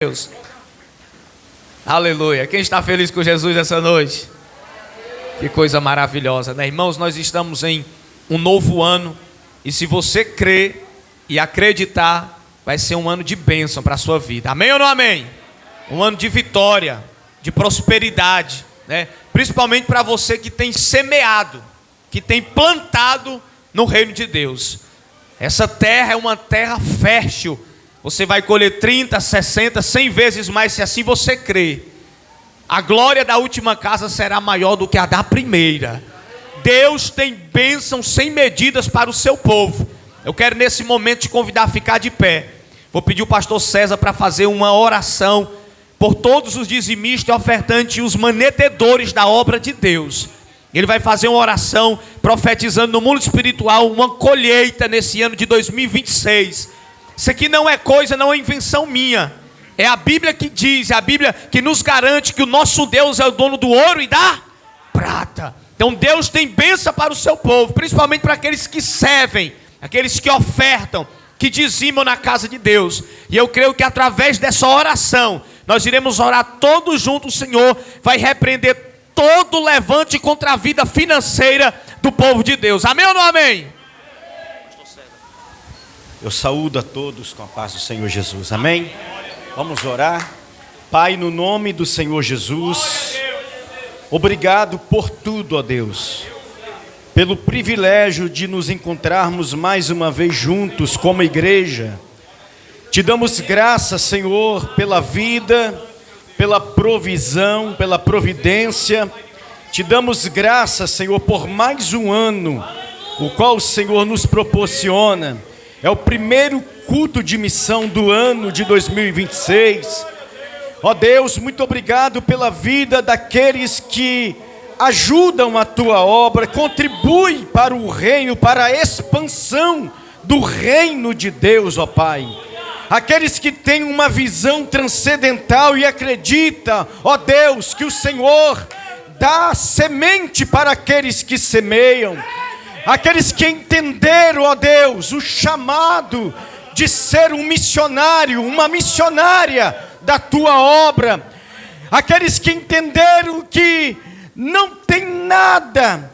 Deus. Aleluia. Quem está feliz com Jesus essa noite? Que coisa maravilhosa, né, irmãos? Nós estamos em um novo ano e se você crer e acreditar, vai ser um ano de bênção para a sua vida. Amém ou não amém? Um ano de vitória, de prosperidade, né? Principalmente para você que tem semeado, que tem plantado no reino de Deus. Essa terra é uma terra fértil. Você vai colher 30, 60, 100 vezes mais se assim você crer. A glória da última casa será maior do que a da primeira. Deus tem bênção sem medidas para o seu povo. Eu quero nesse momento te convidar a ficar de pé. Vou pedir o pastor César para fazer uma oração por todos os dizimistas e ofertantes e os manetedores da obra de Deus. Ele vai fazer uma oração profetizando no mundo espiritual uma colheita nesse ano de 2026. Isso aqui não é coisa, não é invenção minha. É a Bíblia que diz, é a Bíblia que nos garante que o nosso Deus é o dono do ouro e da prata. Então Deus tem bênção para o seu povo, principalmente para aqueles que servem, aqueles que ofertam, que dizimam na casa de Deus. E eu creio que através dessa oração, nós iremos orar todos juntos. O Senhor vai repreender todo levante contra a vida financeira do povo de Deus. Amém ou não amém? Eu saúdo a todos com a paz do Senhor Jesus, amém? Vamos orar. Pai, no nome do Senhor Jesus, obrigado por tudo, ó Deus, pelo privilégio de nos encontrarmos mais uma vez juntos como igreja. Te damos graças, Senhor, pela vida, pela provisão, pela providência. Te damos graças, Senhor, por mais um ano, o qual o Senhor nos proporciona. É o primeiro culto de missão do ano de 2026. Ó Deus, muito obrigado pela vida daqueles que ajudam a Tua obra, contribuem para o reino, para a expansão do reino de Deus, ó Pai. Aqueles que têm uma visão transcendental e acreditam, ó Deus, que o Senhor dá semente para aqueles que semeiam. Aqueles que entenderam, ó Deus, o chamado de ser um missionário, uma missionária da Tua obra. Aqueles que entenderam que não tem nada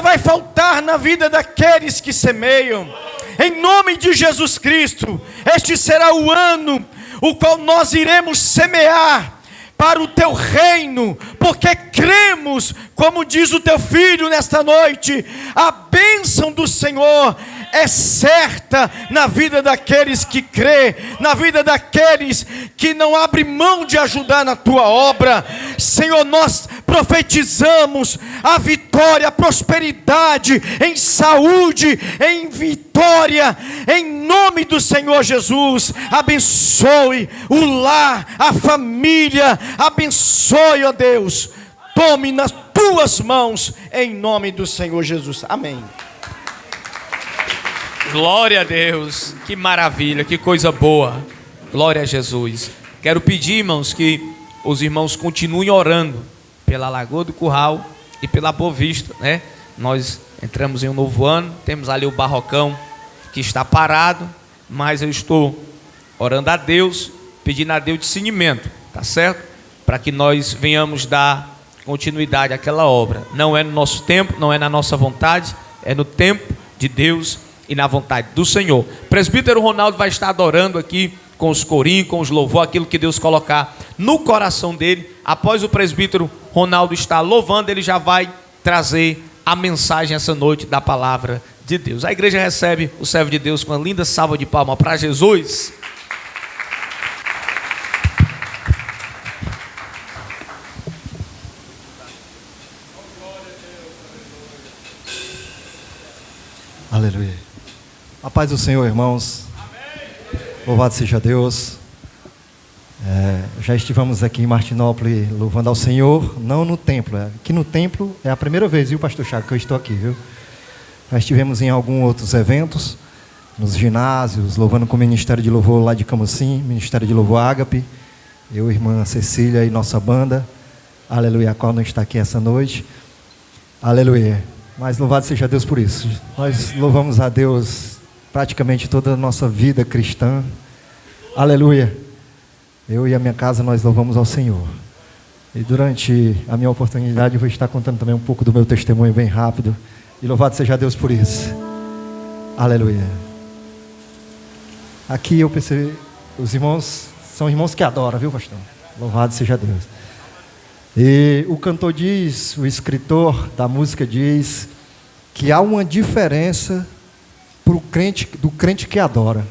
vai faltar na vida daqueles que semeiam. Em nome de Jesus Cristo, este será o ano o qual nós iremos semear para o Teu reino, porque cremos, como diz o Teu Filho nesta noite, a bênção do Senhor é certa na vida daqueles que crê, na vida daqueles que não abrem mão de ajudar na Tua obra. Senhor, nós profetizamos a vitória, a prosperidade, em saúde, em vitória, em nome do Senhor Jesus. Abençoe o lar, a família, abençoe, ó Deus, tome nas Tuas mãos, em nome do Senhor Jesus, amém. Glória a Deus, que maravilha, que coisa boa. Glória a Jesus. Quero pedir, irmãos, que os irmãos continuem orando pela Lagoa do Curral e pela Boa Vista, né? Nós entramos em um novo ano, temos ali o barrocão que está parado, mas eu estou orando a Deus, pedindo a Deus discernimento, tá certo? Para que nós venhamos dar continuidade àquela obra. Não é no nosso tempo, não é na nossa vontade, é no tempo de Deus e na vontade do Senhor. O presbítero Ronaldo vai estar adorando aqui com os corinhos, com os louvor, aquilo que Deus colocar no coração dele. Após o presbítero Ronaldo estar louvando, ele já vai trazer a mensagem essa noite da palavra de Deus. A igreja recebe o servo de Deus com uma linda salva de palmas para Jesus. Aleluia. A paz do Senhor, irmãos. Louvado seja Deus. Já estivemos aqui em Martinópolis louvando ao Senhor, não no templo. Aqui no templo é a primeira vez, viu, pastor Chaco, que eu estou aqui, viu? Já estivemos em alguns outros eventos, nos ginásios, louvando com o Ministério de Louvor lá de Camusim, Ministério de Louvor Ágape, eu, irmã Cecília e nossa banda, aleluia, a qual não está aqui essa noite, aleluia. Mas louvado seja Deus por isso. Nós louvamos a Deus praticamente toda a nossa vida cristã, aleluia. eu e a minha casa, nós louvamos ao Senhor. E durante a minha oportunidade, eu vou estar contando também um pouco do meu testemunho bem rápido. E louvado seja Deus por isso. Aleluia. Aqui eu percebi, os irmãos são irmãos que adoram, viu, pastor? Louvado seja Deus. E o cantor diz, o escritor da música diz, que há uma diferença do crente que adora.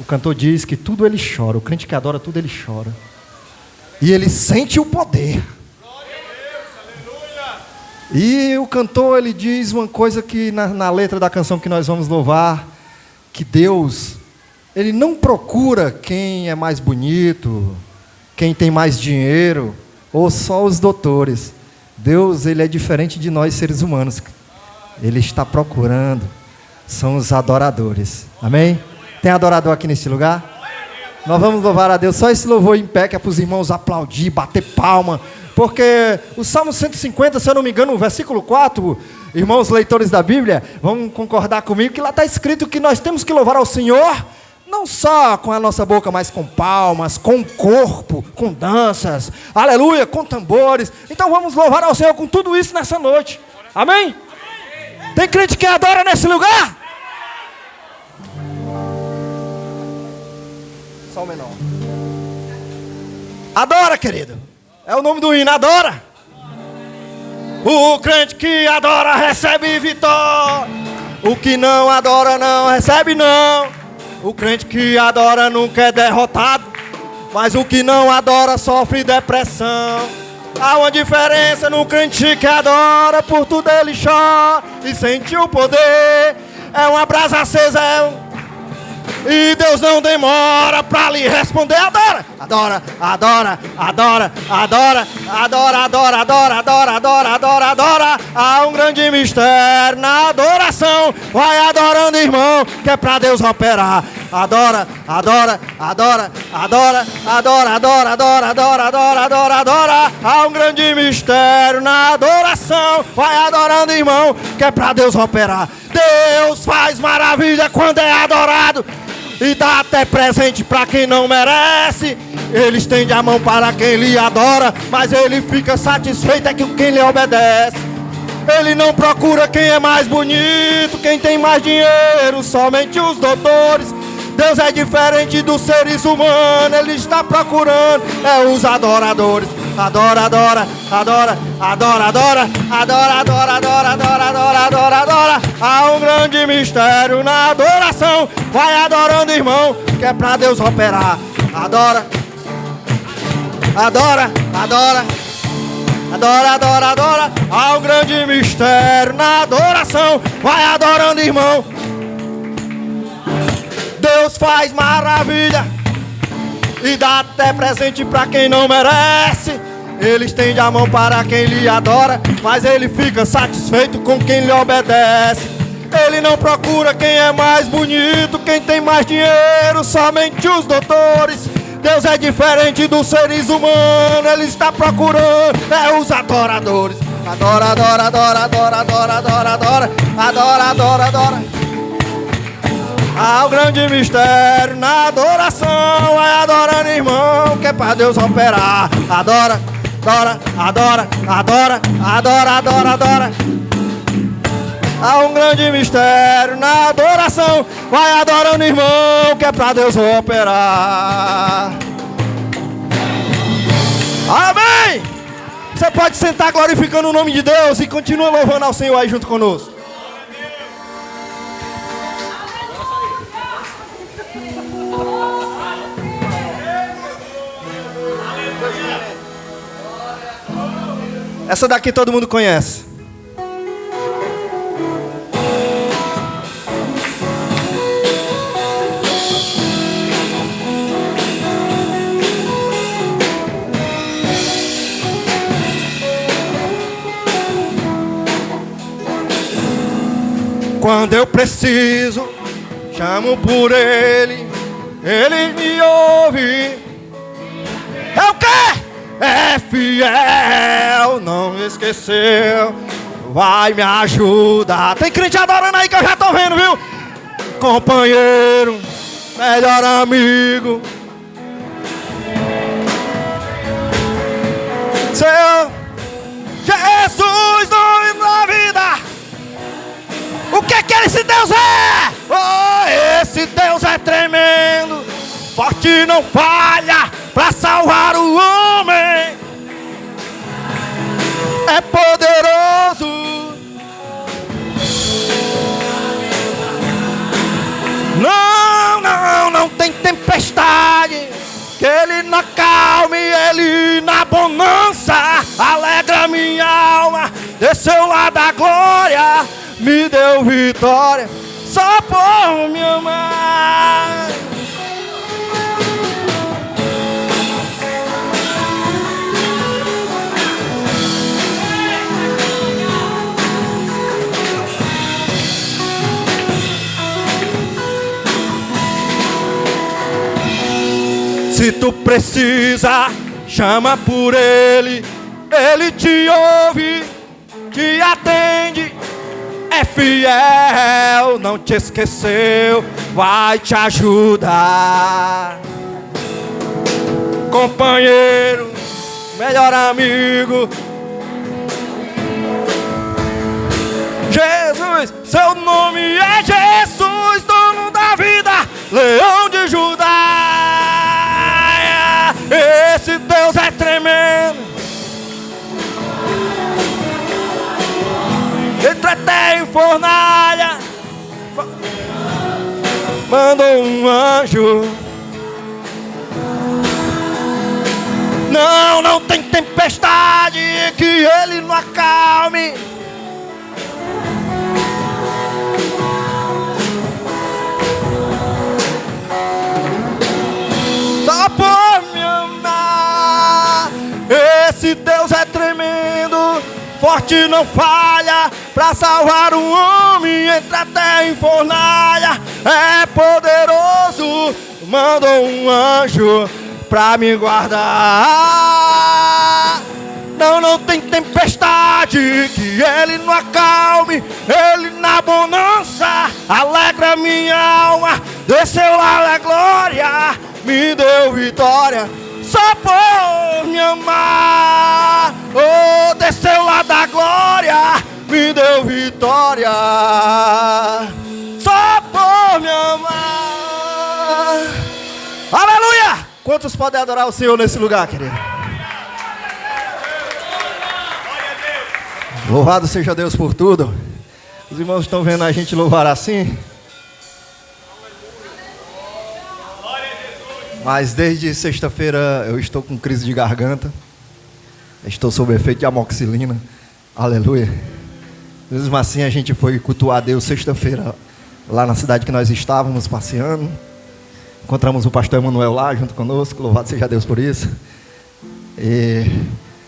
O cantor diz que tudo ele chora, o crente que adora tudo ele chora. E ele sente o poder. E o cantor ele diz uma coisa que na letra da canção que nós vamos louvar, que Deus, ele não procura quem é mais bonito, quem tem mais dinheiro, ou só os doutores. Deus, ele é diferente de nós seres humanos. Ele está procurando, são os adoradores. Amém? Tem adorador aqui nesse lugar? Nós vamos louvar a Deus. Só esse louvor em pé que é para os irmãos aplaudir, bater palma. Porque o Salmo 150, se eu não me engano, o versículo 4, irmãos leitores da Bíblia, vão concordar comigo que lá está escrito que nós temos que louvar ao Senhor, não só com a nossa boca, mas com palmas, com o corpo, com danças, aleluia, com tambores. Então vamos louvar ao Senhor com tudo isso nessa noite. Amém? Tem crente que adora nesse lugar? Só o menor. Adora, querido. É o nome do hino, adora. O crente que adora recebe vitória. O que não adora não recebe não. O crente que adora nunca é derrotado. Mas o que não adora sofre depressão. Há uma diferença no crente que adora. Por tudo ele chora e sente o poder. É uma brasa acesa, e Deus não demora pra lhe responder. Adora, adora, adora, adora, adora, adora, adora, adora, adora, adora, adora, adora. Há um grande mistério na adoração. Vai adorando, irmão, que é pra Deus operar. Adora, adora, adora, adora, adora, adora, adora, adora, adora, adora, adora. Há um grande mistério na adoração. Vai adorando, irmão, que é pra Deus operar. Deus faz maravilha quando é adorado. E dá até presente para quem não merece. Ele estende a mão para quem lhe adora, mas ele fica satisfeito é com quem lhe obedece. Ele não procura quem é mais bonito, quem tem mais dinheiro, somente os doutores. Deus é diferente dos seres humanos, ele está procurando os adoradores. Adora, adora, adora, adora, adora, adora, adora, adora, adora, adora, adora, adora. Há um grande mistério na adoração. Vai adorando, irmão, que é pra Deus operar. Adora, adora, adora, adora, adora, adora. Há um grande mistério na adoração. Vai adorando, irmão. Deus faz maravilha e dá até presente pra quem não merece. Ele estende a mão para quem lhe adora, mas ele fica satisfeito com quem lhe obedece. Ele não procura quem é mais bonito, quem tem mais dinheiro, somente os doutores. Deus é diferente dos seres humanos, ele está procurando os adoradores. Adora, adora, adora, adora, adora, adora, adora, adora, adora, adora. Há um grande mistério na adoração. Vai adorando, irmão, que é para Deus operar. Adora, adora, adora, adora, adora, adora, adora. Há um grande mistério na adoração. Vai adorando, irmão, que é para Deus operar. Amém! Você pode sentar glorificando o nome de Deus e continua louvando ao Senhor aí junto conosco. Essa daqui todo mundo conhece. Quando eu preciso, chamo por Ele, Ele me ouve. É o quê? É fiel, não me esqueceu, vai me ajudar. Tem crente adorando aí que eu já tô vendo, viu? Companheiro, melhor amigo, Deus é! Oh, esse Deus é tremendo, forte não falha pra salvar o homem. É poderoso. Não tem tempestade que ele não acalme, ele na bonança alegra minha alma. Desceu lá da glória, me deu vitória, só por me amar. Se tu precisa, chama por ele, ele te ouve, te atende, é fiel, não te esqueceu, vai te ajudar. Companheiro, melhor amigo, Jesus, seu nome é Jesus, dono da vida, leão de Judá. Esse Deus é tremendo, entra até em fornalha, mandou um anjo. Não tem tempestade que ele não acalme. Só por me amar. Esse Deus é tremendo, forte não falha pra salvar um homem, entra até em fornalha. É poderoso, mandou um anjo pra me guardar. Não tem tempestade que ele não acalme, ele na bonança alegra minha alma. Desceu lá da glória, me deu vitória, só por me amar. Oh, desceu lá da glória, me deu vitória, só por me amar. Aleluia! Quantos podem adorar o Senhor nesse lugar, querido? Louvado seja Deus por tudo. Os irmãos estão vendo a gente louvar assim. Mas desde sexta-feira eu estou com crise de garganta. Estou sob efeito de amoxicilina. Aleluia. Mesmo assim a gente foi cultuar a Deus sexta-feira lá na cidade que nós estávamos passeando. Encontramos o pastor Emanuel lá junto conosco. Louvado seja Deus por isso. E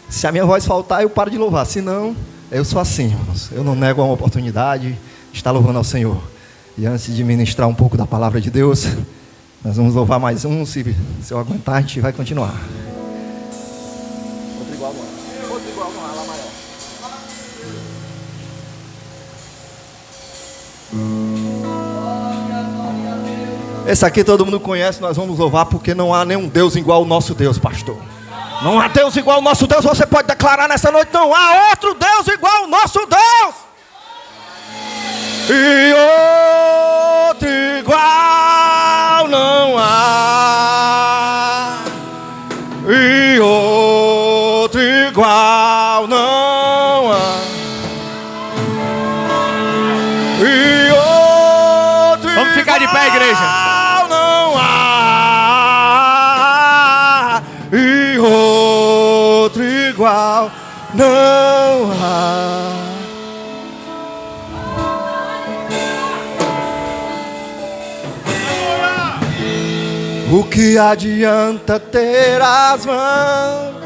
se a minha voz faltar, eu paro de louvar. Se não, eu sou assim, irmãos. Eu não nego uma oportunidade de estar louvando ao Senhor. E antes de ministrar um pouco da palavra de Deus, nós vamos louvar mais um. Se eu aguentar, a gente vai continuar. Outro igual lá maior. Esse aqui todo mundo conhece, nós vamos louvar porque não há nenhum Deus igual ao nosso Deus, pastor. Não há Deus igual ao nosso Deus. Você pode declarar nessa noite: não há outro Deus igual ao nosso Deus. E outro igual não há. E outro igual não há. E outro Vamos ficar de pé, igreja. não há. E outro igual não há. O que adianta ter as mãos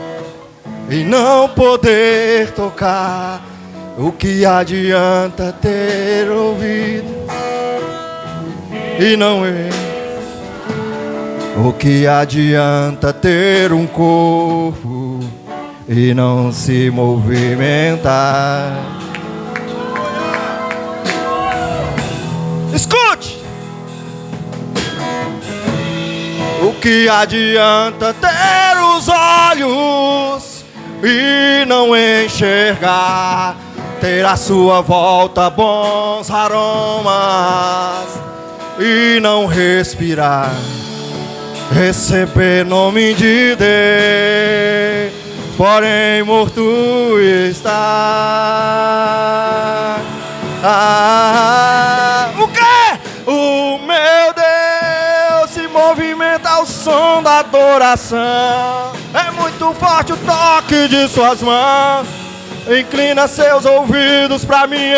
e não poder tocar? O que adianta ter ouvido e não ver? O que adianta ter um corpo e não se movimentar? Escute! O que adianta ter os olhos e não enxergar? ter à sua volta bons aromas e não respirar, receber nome de Deus, porém morto está. O quê? O meu Deus se movimenta ao som da adoração. É muito forte o toque de suas mãos. Inclina seus ouvidos pra me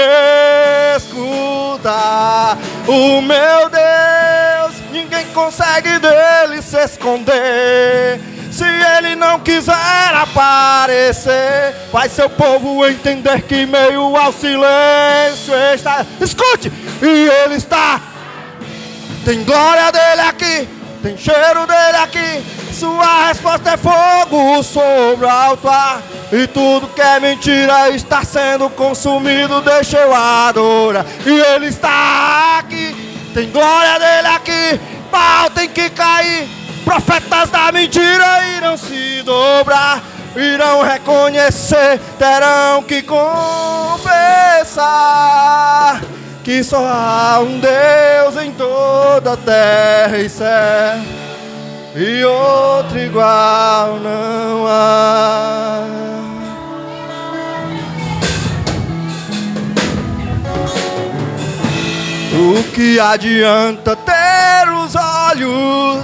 escutar. O meu Deus, ninguém consegue dele se esconder. Se ele não quiser aparecer, faz seu povo entender que meio ao silêncio está. Escute! E ele está. Tem glória dele aqui, tem cheiro dele aqui. Sua resposta é fogo sobre o altar. E tudo que é mentira está sendo consumido. Deixa eu adorar. E ele está aqui, tem glória dele aqui. Pau tem que cair. Profetas da mentira irão se dobrar, irão reconhecer, terão que confessar que só há um Deus em toda a terra e céu, e outro igual não há. O que adianta ter os olhos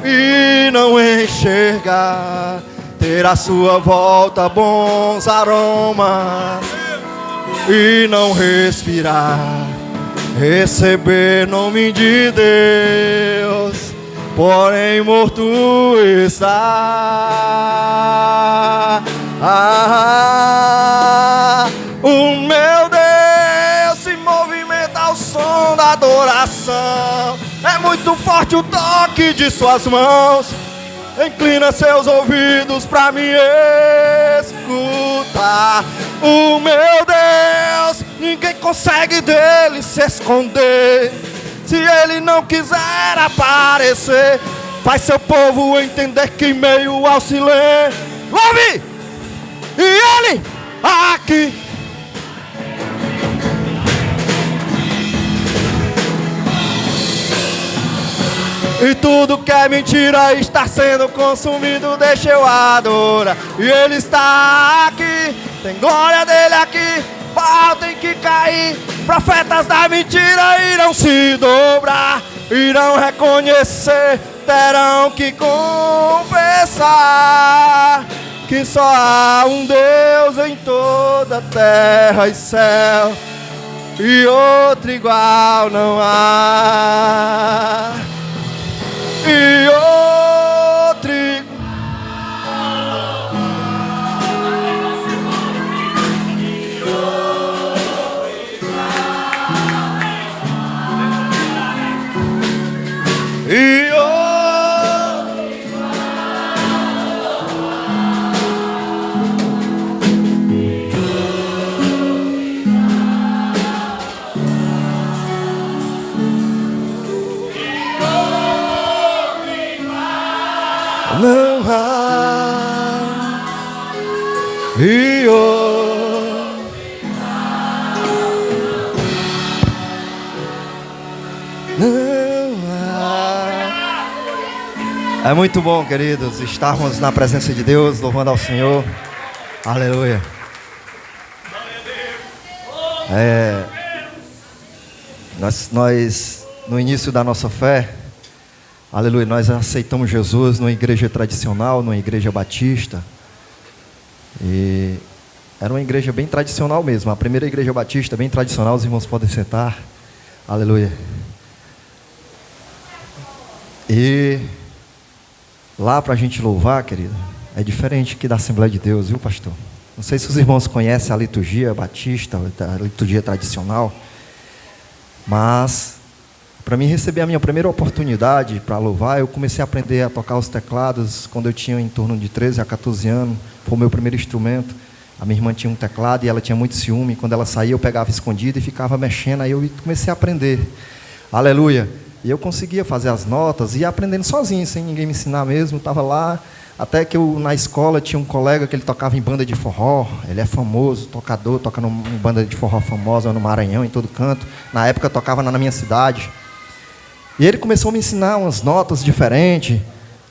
e não enxergar, ter à sua volta bons aromas e não respirar, receber nome de Deus, porém morto está. O meu Deus se movimenta ao som da adoração. É muito forte o toque de suas mãos. Inclina seus ouvidos pra me escutar. O meu Deus, ninguém consegue dele se esconder. Se ele não quiser aparecer, faz seu povo entender que em meio ao silêncio, ouve! E ele aqui. E tudo que é mentira está sendo consumido. Deixa eu adorar. E ele está aqui, tem glória dele aqui. Pau tem que cair. Profetas da mentira irão se dobrar, irão reconhecer, terão que confessar que só há um Deus em toda a terra e céu, e outro igual não há. E outro e não há, e não há. É muito bom, queridos, estarmos na presença de Deus, louvando ao Senhor. Aleluia. Nós no início da nossa fé, aleluia, nós aceitamos Jesus numa igreja tradicional, numa igreja batista. E era uma igreja bem tradicional mesmo. A primeira igreja batista, bem tradicional. Os irmãos podem sentar. Aleluia. E lá para a gente louvar, querido, é diferente que da Assembleia de Deus, viu, pastor? Não sei se os irmãos conhecem a liturgia batista, a liturgia tradicional, mas para mim receber a minha primeira oportunidade para louvar, eu comecei a aprender a tocar os teclados quando eu tinha em torno de 13 a 14 anos. Foi o meu primeiro instrumento. A minha irmã tinha um teclado e ela tinha muito ciúme. Quando ela saía, eu pegava escondido e ficava mexendo. Aí eu comecei a aprender. Aleluia. E eu conseguia fazer as notas e ia aprendendo sozinho, sem ninguém me ensinar mesmo. Estava lá Até que eu, na escola, tinha um colega que ele tocava em banda de forró. Ele é famoso, tocador, toca em banda de forró famosa no Maranhão, em todo canto. Na época tocava na minha cidade. E ele começou a me ensinar umas notas diferentes.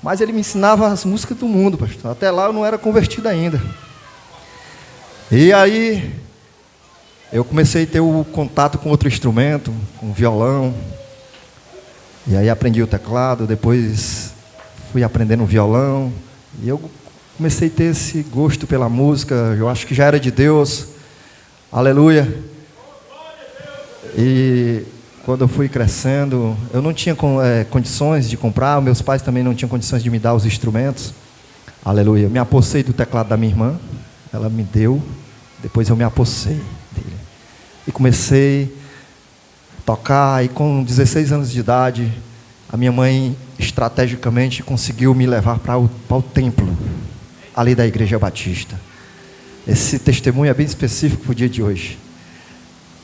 Mas ele me ensinava as músicas do mundo, pastor. Até lá eu não era convertido ainda. E aí eu comecei a ter o contato com outro instrumento, com violão. E aí aprendi o teclado, depois fui aprendendo o violão. E eu comecei a ter esse gosto pela música. Eu acho que já era de Deus. Aleluia. E quando eu fui crescendo, eu não tinha condições de comprar. Meus pais também não tinham condições de me dar os instrumentos. Aleluia. Eu me apossei do teclado da minha irmã. Ela me deu. Depois eu me apossei dele. E comecei a tocar. E com 16 anos de idade, a minha mãe estrategicamente conseguiu me levar para o templo, ali da Igreja Batista. Esse testemunho é bem específico para o dia de hoje.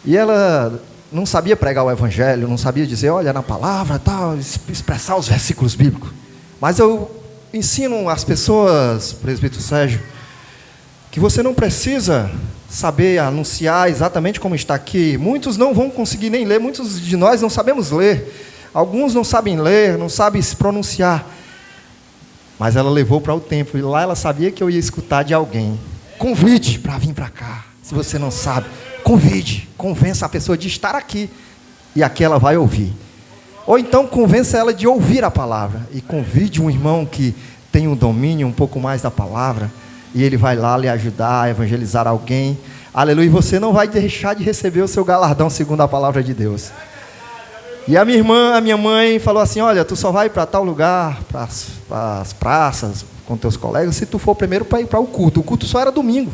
E ela não sabia pregar o Evangelho, não sabia dizer, olha, na palavra, tal, expressar os versículos bíblicos. Mas eu ensino às pessoas, presbítero Sérgio, que você não precisa saber anunciar exatamente como está aqui. Muitos não vão conseguir nem ler, muitos de nós não sabemos ler. Alguns não sabem ler, não sabem se pronunciar. Mas ela levou para o templo, e lá ela sabia que eu ia escutar de alguém. Convide para vir para cá. Se você não sabe, convide, convença a pessoa de estar aqui. E aqui ela vai ouvir. Ou então convença ela de ouvir a palavra. E convide um irmão que tem um domínio um pouco mais da palavra. E ele vai lá lhe ajudar a evangelizar alguém. Aleluia. E você não vai deixar de receber o seu galardão segundo a palavra de Deus. E a minha mãe falou assim, olha, tu só vai para tal lugar, para as praças, com teus colegas, se tu for primeiro para ir para o culto. O culto só era domingo.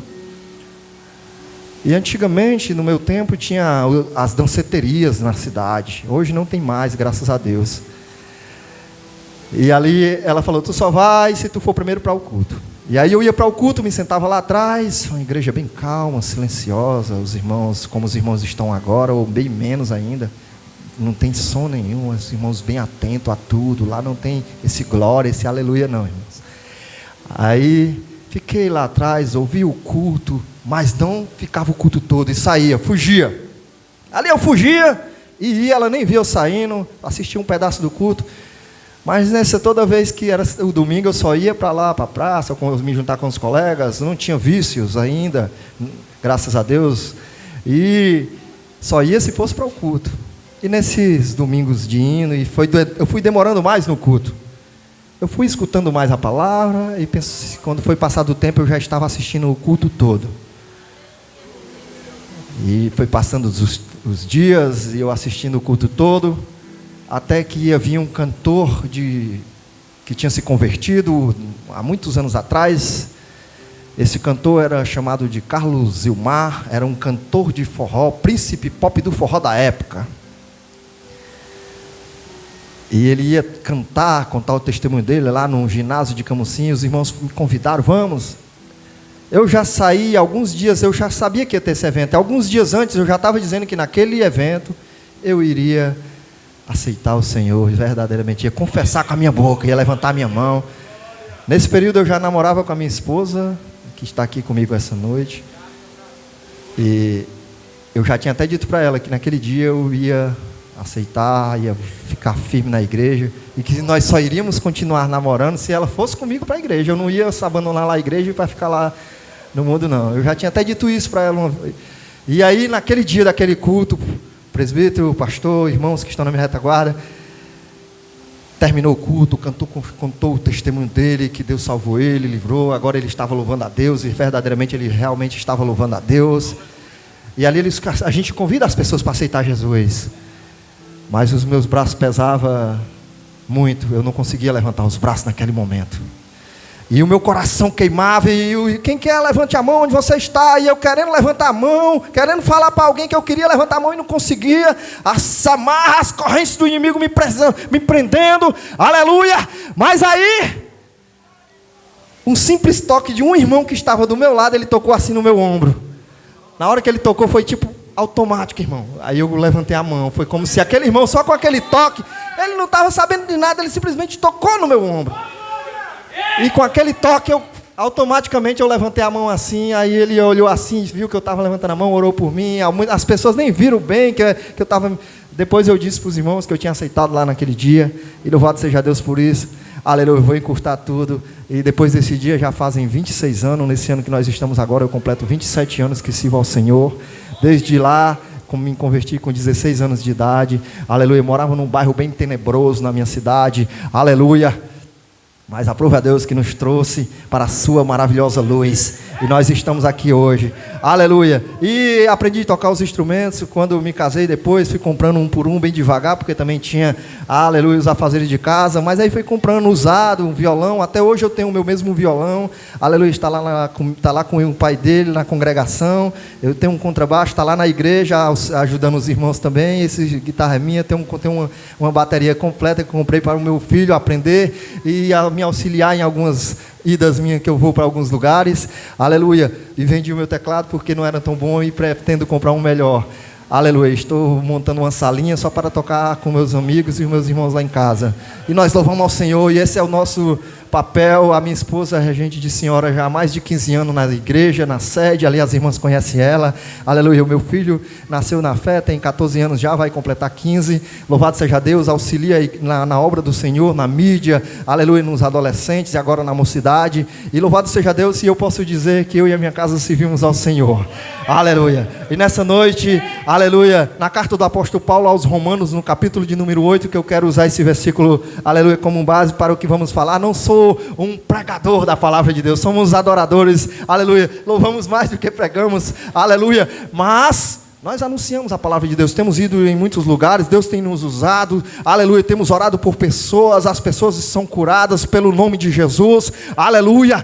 E antigamente, no meu tempo, tinha as danceterias na cidade. Hoje não tem mais, graças a Deus. E ali ela falou, tu só vai se tu for primeiro para o culto. E aí eu ia para o culto, me sentava lá atrás, uma igreja bem calma, silenciosa, os irmãos, como os irmãos estão agora, ou bem menos ainda. Não tem som nenhum, os irmãos bem atentos a tudo. Lá não tem esse glória, esse aleluia não, irmãos. Aí fiquei lá atrás, ouvi o culto, mas não ficava o culto todo e saía, fugia. Ali eu fugia e ia, ela nem via eu saindo, assistia um pedaço do culto. Mas toda vez que era o domingo eu só ia para lá, para a praça, me juntar com os colegas. Não tinha vícios ainda, graças a Deus. E só ia se fosse para o culto. E nesses domingos de hino, eu fui demorando mais no culto. Eu fui escutando mais a palavra e quando foi passado o tempo eu já estava assistindo o culto todo. E foi passando os dias e eu assistindo o culto todo, até que ia vir um cantor que tinha se convertido há muitos anos atrás. Esse cantor era chamado de Carlos Zilmar, era um cantor de forró, príncipe pop do forró da época. E ele ia contar o testemunho dele lá no ginásio de Camusim. Os irmãos me convidaram, vamos. Eu já saí, alguns dias, eu já sabia que ia ter esse evento. Alguns dias antes eu já estava dizendo que naquele evento eu iria aceitar o Senhor, verdadeiramente, ia confessar com a minha boca, ia levantar a minha mão. Nesse período eu já namorava com a minha esposa, que está aqui comigo essa noite. E eu já tinha até dito para ela que naquele dia eu ia aceitar, ia ficar firme na igreja, e que nós só iríamos continuar namorando se ela fosse comigo para a igreja. Eu não ia abandonar lá a igreja para ficar lá no mundo, não. Eu já tinha até dito isso para ela. E aí, naquele dia daquele culto, presbítero, pastor, irmãos que estão na minha retaguarda, terminou o culto, contou o testemunho dele, que Deus salvou ele, livrou. Agora ele estava louvando a Deus, e verdadeiramente ele realmente estava louvando a Deus. E ali a gente convida as pessoas para aceitar Jesus. Mas os meus braços pesavam muito, eu não conseguia levantar os braços naquele momento. E o meu coração queimava, e quem quer, levante a mão onde você está. E eu querendo levantar a mão, querendo falar para alguém que eu queria levantar a mão e não conseguia. As amarras, as correntes do inimigo me prendendo, aleluia. Mas aí, um simples toque de um irmão que estava do meu lado, ele tocou assim no meu ombro. Na hora que ele tocou foi tipo automático, irmão. Aí eu levantei a mão, foi como se aquele irmão, só com aquele toque, ele não estava sabendo de nada, ele simplesmente tocou no meu ombro. E com aquele toque, automaticamente eu levantei a mão assim, aí ele olhou assim, viu que eu estava levantando a mão, orou por mim. As pessoas nem viram bem que eu estava... Depois eu disse para os irmãos que eu tinha aceitado lá naquele dia, e louvado seja Deus por isso. Aleluia, eu vou encurtar tudo. E depois desse dia, já fazem 26 anos, nesse ano que nós estamos agora, eu completo 27 anos que sirvo ao Senhor. Desde lá, me converti com 16 anos de idade. Aleluia, eu morava num bairro bem tenebroso na minha cidade. Aleluia. Mas aprove a Deus que nos trouxe para a sua maravilhosa luz. E nós estamos aqui hoje. Aleluia. E aprendi a tocar os instrumentos. Quando me casei depois, fui comprando um por um bem devagar, porque também tinha, aleluia, os afazeres de casa. Mas aí fui comprando usado, um violão. Até hoje eu tenho o meu mesmo violão. Aleluia, está lá com o pai dele na congregação. Eu tenho um contrabaixo, está lá na igreja, ajudando os irmãos também. Essa guitarra é minha. Tenho uma bateria completa que comprei para o meu filho aprender. E me auxiliar em algumas idas minhas que eu vou para alguns lugares, aleluia, e vendi o meu teclado porque não era tão bom e pretendo comprar um melhor, aleluia, estou montando uma salinha só para tocar com meus amigos e meus irmãos lá em casa, e nós louvamos ao Senhor, e esse é o nosso papel. A minha esposa é regente de senhora já há mais de 15 anos na igreja, na sede, ali as irmãs conhecem ela, aleluia. O meu filho nasceu na fé, tem 14 anos já, vai completar 15, louvado seja Deus, auxilia na obra do Senhor, na mídia, aleluia, nos adolescentes e agora na mocidade, e louvado seja Deus, e eu posso dizer que eu e a minha casa servimos ao Senhor, aleluia. E nessa noite, aleluia, na carta do apóstolo Paulo aos Romanos, no capítulo de número 8, que eu quero usar esse versículo, aleluia, como base para o que vamos falar. Não sou um pregador da palavra de Deus, somos adoradores, aleluia, louvamos mais do que pregamos, aleluia, mas nós anunciamos a palavra de Deus, temos ido em muitos lugares, Deus tem nos usado, aleluia, temos orado por pessoas, as pessoas são curadas pelo nome de Jesus, aleluia.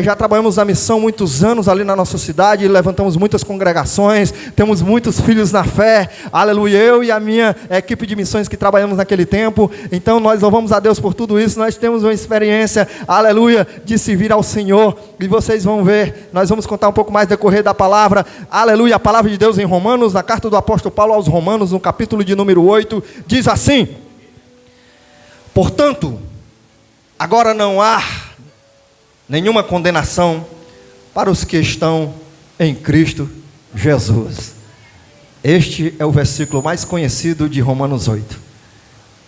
Já trabalhamos na missão muitos anos ali na nossa cidade, levantamos muitas congregações, temos muitos filhos na fé, aleluia, eu e a minha equipe de missões que trabalhamos naquele tempo. Então nós louvamos a Deus por tudo isso, nós temos uma experiência, aleluia, de servir ao Senhor, e vocês vão ver, nós vamos contar um pouco mais no decorrer da palavra, aleluia. A palavra de Deus em Romanos, na carta do apóstolo Paulo aos Romanos, no capítulo de número 8, diz assim: portanto, agora não há nenhuma condenação para os que estão em Cristo Jesus. Este é o versículo mais conhecido de Romanos 8.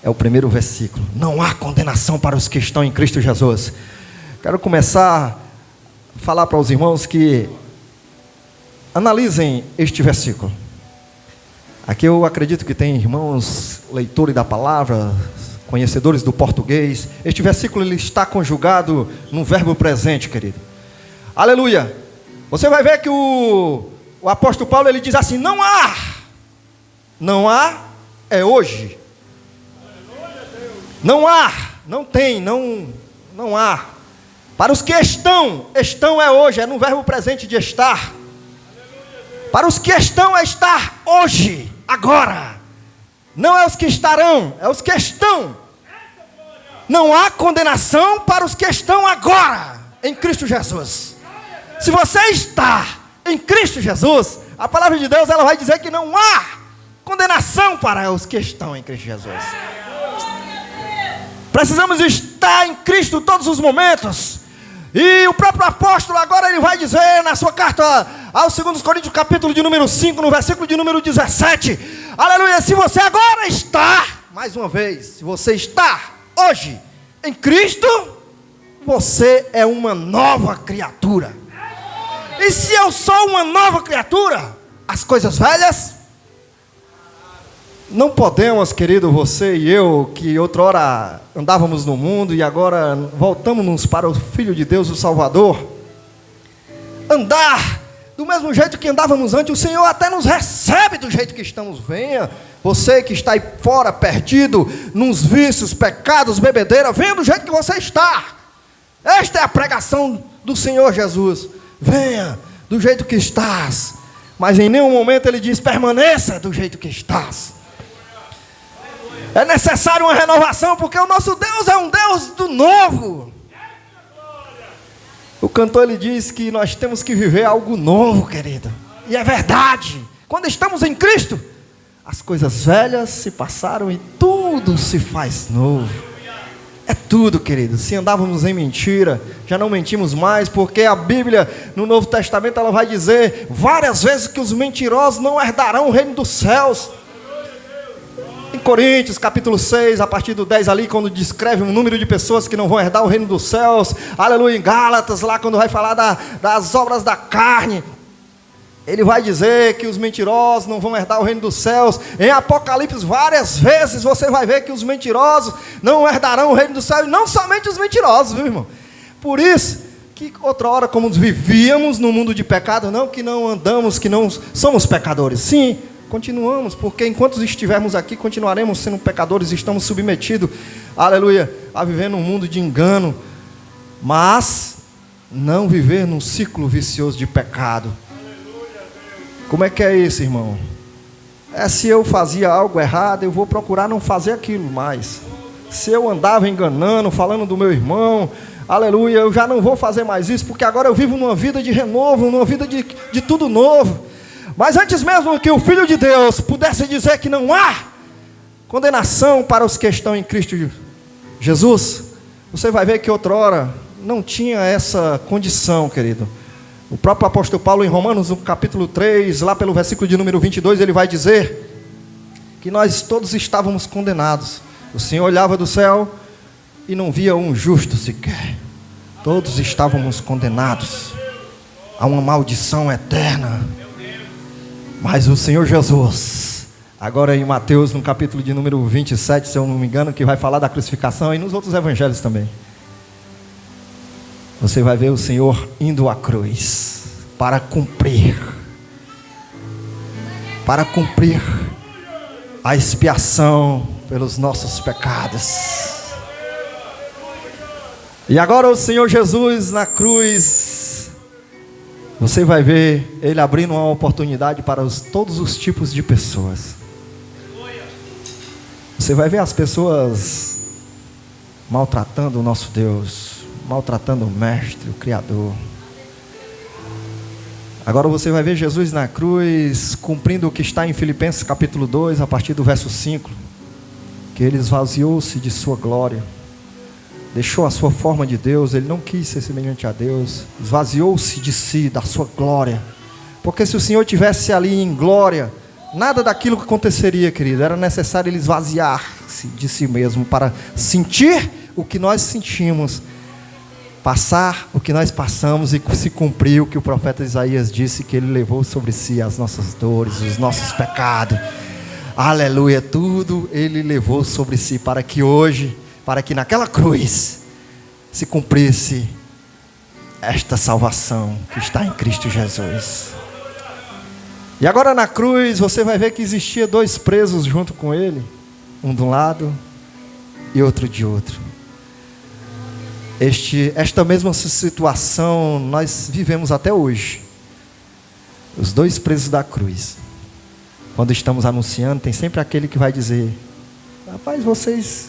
É o primeiro versículo. Não há condenação para os que estão em Cristo Jesus. Quero começar a falar para os irmãos que analisem este versículo. Aqui eu acredito que tem irmãos leitores da palavra, conhecedores do português. Este versículo ele está conjugado no verbo presente, querido. Aleluia. Você vai ver que o apóstolo Paulo ele diz assim: não há é hoje. Não há, não tem, não há. Para os que estão é hoje, é no verbo presente de estar. Para os que estão é estar hoje, agora. Não é os que estarão, é os que estão. Não há condenação para os que estão agora em Cristo Jesus. Se você está em Cristo Jesus, a palavra de Deus ela vai dizer que não há condenação para os que estão em Cristo Jesus. Precisamos estar em Cristo todos os momentos. E o próprio apóstolo agora ele vai dizer na sua carta aos 2 Coríntios, capítulo de número 5, no versículo de número 17, aleluia, se você agora está, mais uma vez, se você está hoje em Cristo, você é uma nova criatura. E se eu sou uma nova criatura, as coisas velhas, não podemos, querido, você e eu, que outrora andávamos no mundo e agora voltamos para o Filho de Deus, o Salvador, andar do mesmo jeito que andávamos antes. O Senhor até nos recebe do jeito que estamos. Venha, você que está aí fora, perdido, nos vícios, pecados, bebedeira, venha do jeito que você está. Esta é a pregação do Senhor Jesus. Venha do jeito que estás. Mas em nenhum momento Ele diz, permaneça do jeito que estás. É necessário uma renovação, porque o nosso Deus é um Deus do novo. O cantor ele diz que nós temos que viver algo novo, querido. E é verdade. Quando estamos em Cristo, as coisas velhas se passaram e tudo se faz novo. É tudo, querido. Se andávamos em mentira, já não mentimos mais, porque a Bíblia, no Novo Testamento, ela vai dizer várias vezes que os mentirosos não herdarão o reino dos céus. Em Coríntios, capítulo 6, a partir do 10 ali, quando descreve um número de pessoas que não vão herdar o reino dos céus. Aleluia, em Gálatas, lá quando vai falar das obras da carne, ele vai dizer que os mentirosos não vão herdar o reino dos céus. Em Apocalipse, várias vezes você vai ver que os mentirosos não herdarão o reino dos céus. E não somente os mentirosos, viu, irmão? Por isso que outra hora, como vivíamos no mundo de pecado, não que não andamos, que não somos pecadores. Sim, continuamos, porque enquanto estivermos aqui, continuaremos sendo pecadores. Estamos submetidos, aleluia, a viver num mundo de engano. Mas não viver num ciclo vicioso de pecado. Como é que é isso, irmão? Se eu fazia algo errado, eu vou procurar não fazer aquilo mais. Se eu andava enganando, falando do meu irmão, aleluia, eu já não vou fazer mais isso, porque agora eu vivo numa vida de renovo, numa vida de tudo novo. Mas antes mesmo que o Filho de Deus pudesse dizer que não há condenação para os que estão em Cristo Jesus, você vai ver que outrora não tinha essa condição, querido. O próprio apóstolo Paulo, em Romanos, no capítulo 3, lá pelo versículo de número 22, ele vai dizer que nós todos estávamos condenados. O Senhor olhava do céu e não via um justo sequer. Todos estávamos condenados a uma maldição eterna. Mas o Senhor Jesus, agora em Mateus, no capítulo de número 27, se eu não me engano, que vai falar da crucificação, e nos outros evangelhos também, você vai ver o Senhor indo à cruz para cumprir a expiação pelos nossos pecados. E agora o Senhor Jesus na cruz, você vai ver Ele abrindo uma oportunidade para todos os tipos de pessoas. Você vai ver as pessoas maltratando o nosso Deus, maltratando o Mestre, o Criador. Agora você vai ver Jesus na cruz, cumprindo o que está em Filipenses capítulo 2, a partir do verso 5, que Ele esvaziou-se de sua glória, deixou a sua forma de Deus, Ele não quis ser semelhante a Deus, esvaziou-se de si, da sua glória, porque se o Senhor estivesse ali em glória, nada daquilo que aconteceria, querido, era necessário Ele esvaziar-se de si mesmo, para sentir o que nós sentimos, passar o que nós passamos, e se cumprir o que o profeta Isaías disse, que Ele levou sobre si as nossas dores, os nossos pecados, aleluia, tudo Ele levou sobre si, para que hoje, para que naquela cruz se cumprisse esta salvação que está em Cristo Jesus. E agora na cruz você vai ver que existia dois presos junto com Ele, um de um lado e outro de outro. Esta mesma situação nós vivemos até hoje. Os dois presos da cruz. Quando estamos anunciando, tem sempre aquele que vai dizer: rapaz, vocês,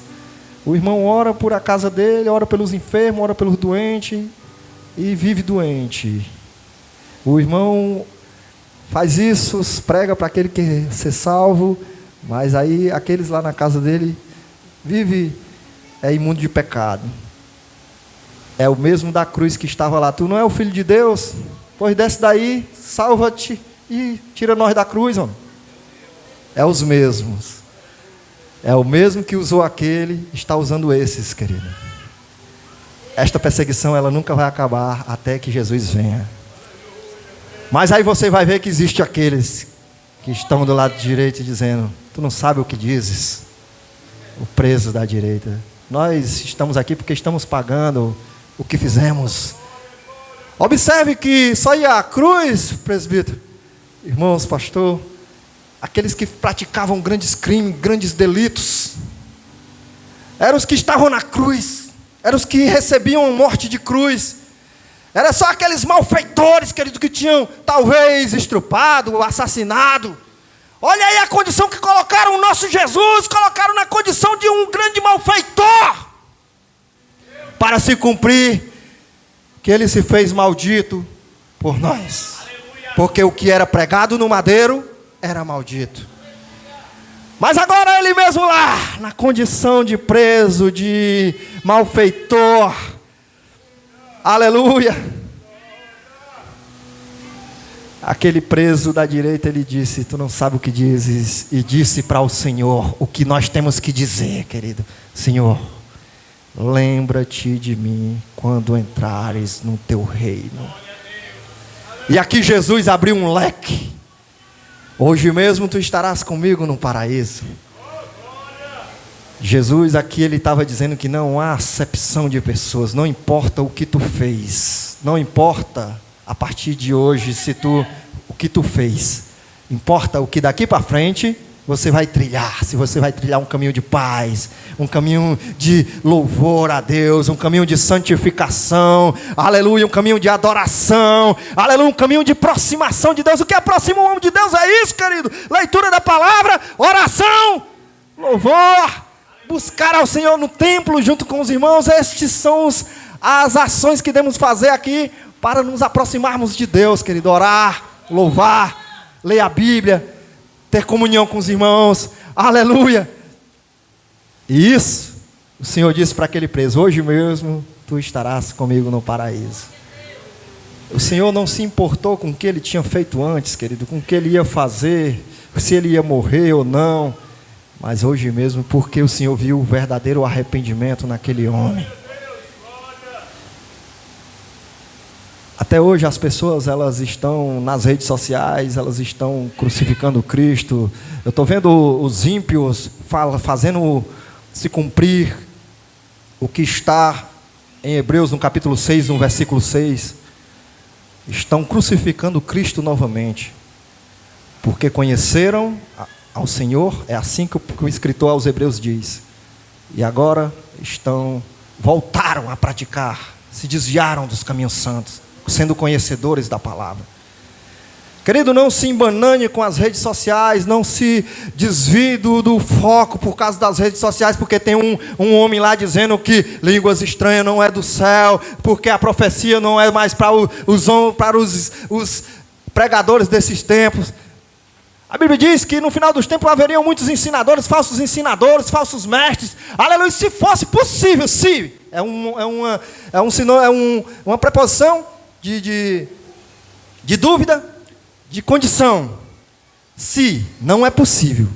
o irmão ora por a casa dele, ora pelos enfermos, ora pelos doentes e vive doente. O irmão faz isso, prega para aquele que quer ser salvo, mas aí aqueles lá na casa dele vive imundo de pecado. É o mesmo da cruz que estava lá. Tu não é o Filho de Deus? Pois desce daí, salva-te e tira nós da cruz, homem. É os mesmos. É o mesmo que usou aquele, está usando esses, querido. Esta perseguição, ela nunca vai acabar até que Jesus venha. Mas aí você vai ver que existe aqueles que estão do lado direito dizendo: tu não sabe o que dizes. O preso da direita. Nós estamos aqui porque estamos pagando o que fizemos. Observe que só ia à cruz, presbítero, irmãos, pastor, aqueles que praticavam grandes crimes, grandes delitos, eram os que estavam na cruz, eram os que recebiam morte de cruz. Era só aqueles malfeitores, querido, que tinham talvez estrupado, assassinado. Olha aí a condição que colocaram o nosso Jesus, colocaram na condição de um grande malfeitor, para se cumprir que Ele se fez maldito por nós. Porque o que era pregado no madeiro era maldito. Mas agora ele mesmo lá, na condição de preso, de malfeitor. Aleluia. Aquele preso da direita, ele disse: tu não sabe o que dizes. E disse para o Senhor o que nós temos que dizer, querido. Senhor, lembra-te de mim quando entrares no teu reino. E aqui Jesus abriu um leque. Hoje mesmo tu estarás comigo no paraíso. Jesus aqui, ele estava dizendo que não há acepção de pessoas. Não importa o que tu fez. Não importa a partir de hoje o que tu fez. Importa o que daqui para frente você vai trilhar. Se você vai trilhar um caminho de paz, um caminho de louvor a Deus, um caminho de santificação, aleluia, um caminho de adoração, aleluia, um caminho de aproximação de Deus. O que aproxima o homem de Deus é isso, querido: leitura da palavra, oração, louvor, buscar ao Senhor no templo junto com os irmãos. Estes são as ações que devemos fazer aqui para nos aproximarmos de Deus, querido: orar, louvar, ler a Bíblia, ter comunhão com os irmãos, aleluia. E isso, o Senhor disse para aquele preso: hoje mesmo tu estarás comigo no paraíso. O Senhor não se importou com o que ele tinha feito antes, querido, com o que ele ia fazer, se ele ia morrer ou não, mas hoje mesmo, porque o Senhor viu o verdadeiro arrependimento naquele homem. Até hoje as pessoas, elas estão nas redes sociais, elas estão crucificando Cristo. Eu estou vendo os ímpios fazendo se cumprir o que está em Hebreus no capítulo 6, no versículo 6. Estão crucificando Cristo novamente, porque conheceram ao Senhor. É assim que o escritor aos Hebreus diz. E agora voltaram a praticar, se desviaram dos caminhos santos, sendo conhecedores da palavra. Querido, não se embanane com as redes sociais, não se desvie do foco por causa das redes sociais, porque tem um homem lá dizendo que línguas estranhas não é do céu, porque a profecia não é mais para os pregadores desses tempos. A Bíblia diz que no final dos tempos haveriam muitos ensinadores, falsos mestres. Aleluia, se fosse possível, se é uma preposição de dúvida, de condição. Se não é possível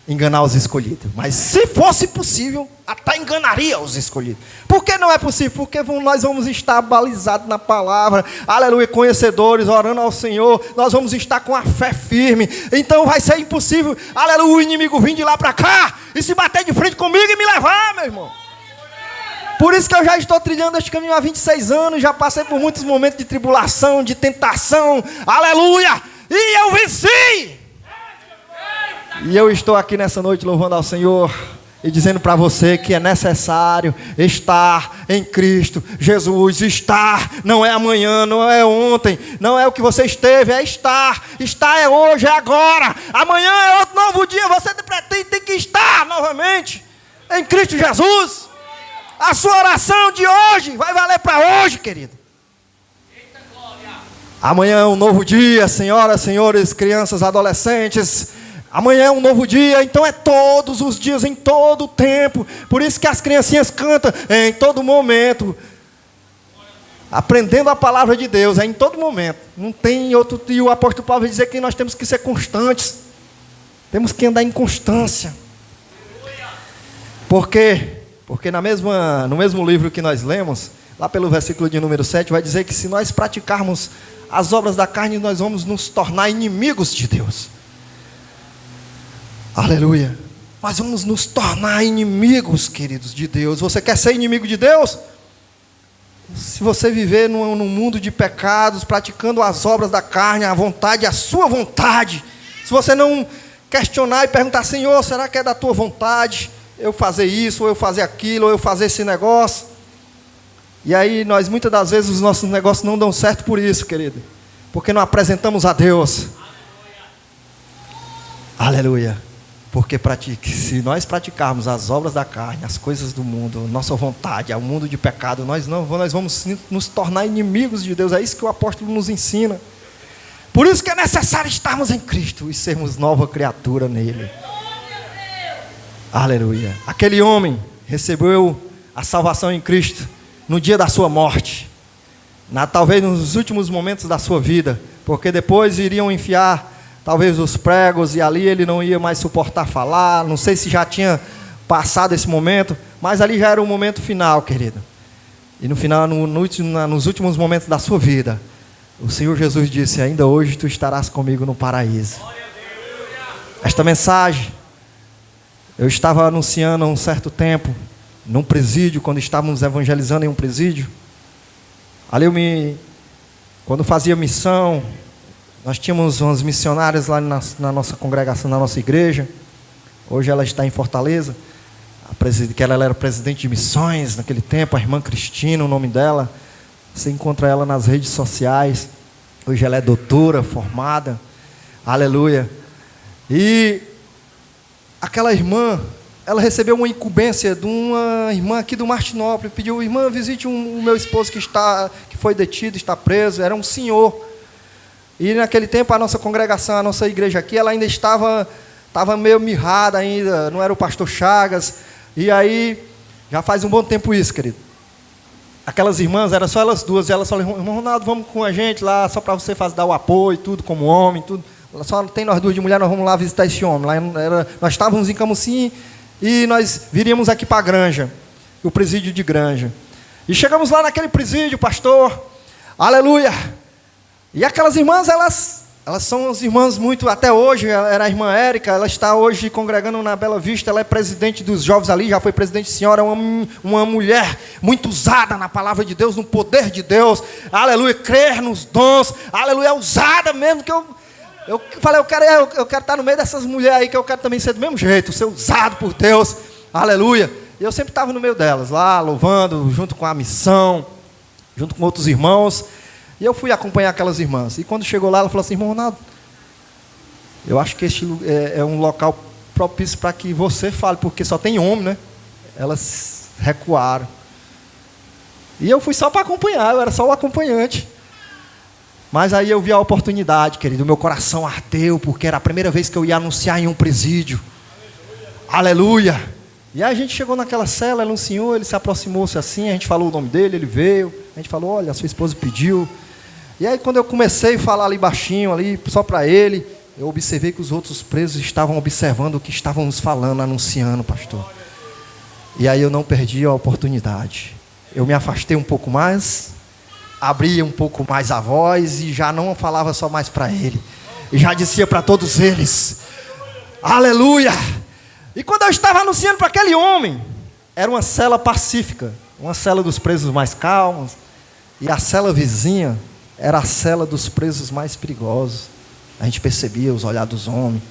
enganar os escolhidos, mas se fosse possível, até enganaria os escolhidos. Por que não é possível? Porque nós vamos estar balizados na palavra, aleluia, conhecedores, orando ao Senhor, nós vamos estar com a fé firme. Então vai ser impossível, aleluia, o inimigo vir de lá para cá e se bater de frente comigo e me levar, meu irmão. Por isso que eu já estou trilhando este caminho há 26 anos, já passei por muitos momentos de tribulação, de tentação, aleluia, e eu venci. E eu estou aqui nessa noite louvando ao Senhor e dizendo para você que é necessário estar em Cristo Jesus. Estar não é amanhã, não é ontem, não é o que você esteve, é estar. Estar é hoje, é agora. Amanhã é outro novo dia, você tem que estar novamente em Cristo Jesus. A sua oração de hoje vai valer para hoje, querido. Amanhã é um novo dia, senhoras, senhores, crianças, adolescentes. Amanhã é um novo dia, então é todos os dias, em todo o tempo. Por isso que as criancinhas cantam em todo momento. Aprendendo a palavra de Deus, é em todo momento. Não tem outro. E o apóstolo Paulo vai dizer que nós temos que ser constantes. Temos que andar em constância. Por quê? Porque no mesmo livro que nós lemos, lá pelo versículo de número 7, vai dizer que se nós praticarmos as obras da carne, nós vamos nos tornar inimigos de Deus. Aleluia. Nós vamos nos tornar inimigos, queridos, de Deus. Você quer ser inimigo de Deus? Se você viver num mundo de pecados, praticando as obras da carne, a vontade, a sua vontade, se você não questionar e perguntar: Senhor, será que é da tua vontade eu fazer isso, ou eu fazer aquilo, ou eu fazer esse negócio? E aí nós muitas das vezes os nossos negócios não dão certo por isso, querido, porque não apresentamos a Deus. Aleluia. Porque se nós praticarmos as obras da carne, as coisas do mundo, nossa vontade, ao mundo de pecado, nós vamos nos tornar inimigos de Deus. É isso que o apóstolo nos ensina. Por isso que é necessário estarmos em Cristo e sermos nova criatura nele. Aleluia. Aquele homem recebeu a salvação em Cristo no dia da sua morte. Talvez nos últimos momentos da sua vida. Porque depois iriam enfiar talvez os pregos e ali ele não ia mais suportar falar. Não sei se já tinha passado esse momento, mas ali já era o momento final, querido. E no final, nos últimos momentos da sua vida, o Senhor Jesus disse: ainda hoje tu estarás comigo no paraíso. Esta mensagem eu estava anunciando há um certo tempo num presídio, quando estávamos evangelizando em um presídio. Ali quando fazia missão, nós tínhamos umas missionárias lá na nossa congregação, na nossa igreja. Hoje ela está em Fortaleza. Que ela era presidente de missões naquele tempo, a irmã Cristina, o nome dela. Você encontra ela nas redes sociais. Hoje ela é doutora, formada. Aleluia. E aquela irmã, ela recebeu uma incumbência de uma irmã aqui do Martinópolis. Pediu: irmã, visite o meu esposo que foi detido, está preso. Era um senhor. E naquele tempo a nossa congregação, a nossa igreja aqui, ela ainda estava meio mirrada ainda. Não era o pastor Chagas. E aí, já faz um bom tempo isso, querido. Aquelas irmãs, era só elas duas. E elas falaram: irmão Ronaldo, vamos com a gente lá, só para você dar o apoio, tudo, como homem, tudo. Só tem nós duas de mulher, nós vamos lá visitar esse homem. Nós estávamos em Camusim e nós viríamos aqui para a Granja, o presídio de Granja. E chegamos lá naquele presídio, pastor. Aleluia! E aquelas irmãs, elas são as irmãs muito, até hoje, era a irmã Érica, ela está hoje congregando na Bela Vista, ela é presidente dos jovens ali, já foi presidente senhora, uma mulher muito usada na palavra de Deus, no poder de Deus, aleluia, crer nos dons, aleluia, usada mesmo, que eu falei, eu quero estar no meio dessas mulheres aí, que eu quero também ser do mesmo jeito, ser usado por Deus, aleluia. E eu sempre estava no meio delas, lá, louvando, junto com a missão, junto com outros irmãos. E eu fui acompanhar aquelas irmãs. E quando chegou lá, ela falou assim: irmão Ronaldo, eu acho que este é um local propício para que você fale, porque só tem homem, né? Elas recuaram. E eu fui só para acompanhar, eu era só o acompanhante. Mas aí eu vi a oportunidade, querido, meu coração ardeu, porque era a primeira vez que eu ia anunciar em um presídio. Aleluia! E aí a gente chegou naquela cela, era um senhor, ele se aproximou-se assim, a gente falou o nome dele, ele veio, a gente falou: olha, a sua esposa pediu. E aí quando eu comecei a falar ali baixinho, ali só para ele, eu observei que os outros presos estavam observando o que estávamos falando, anunciando, pastor. E aí eu não perdi a oportunidade. Eu me afastei um pouco mais, abri um pouco mais a voz e já não falava só mais para ele. E já dizia para todos eles: aleluia! E quando eu estava anunciando para aquele homem, era uma cela pacífica, uma cela dos presos mais calmos, e a cela vizinha era a cela dos presos mais perigosos. A gente percebia os olhares dos homens,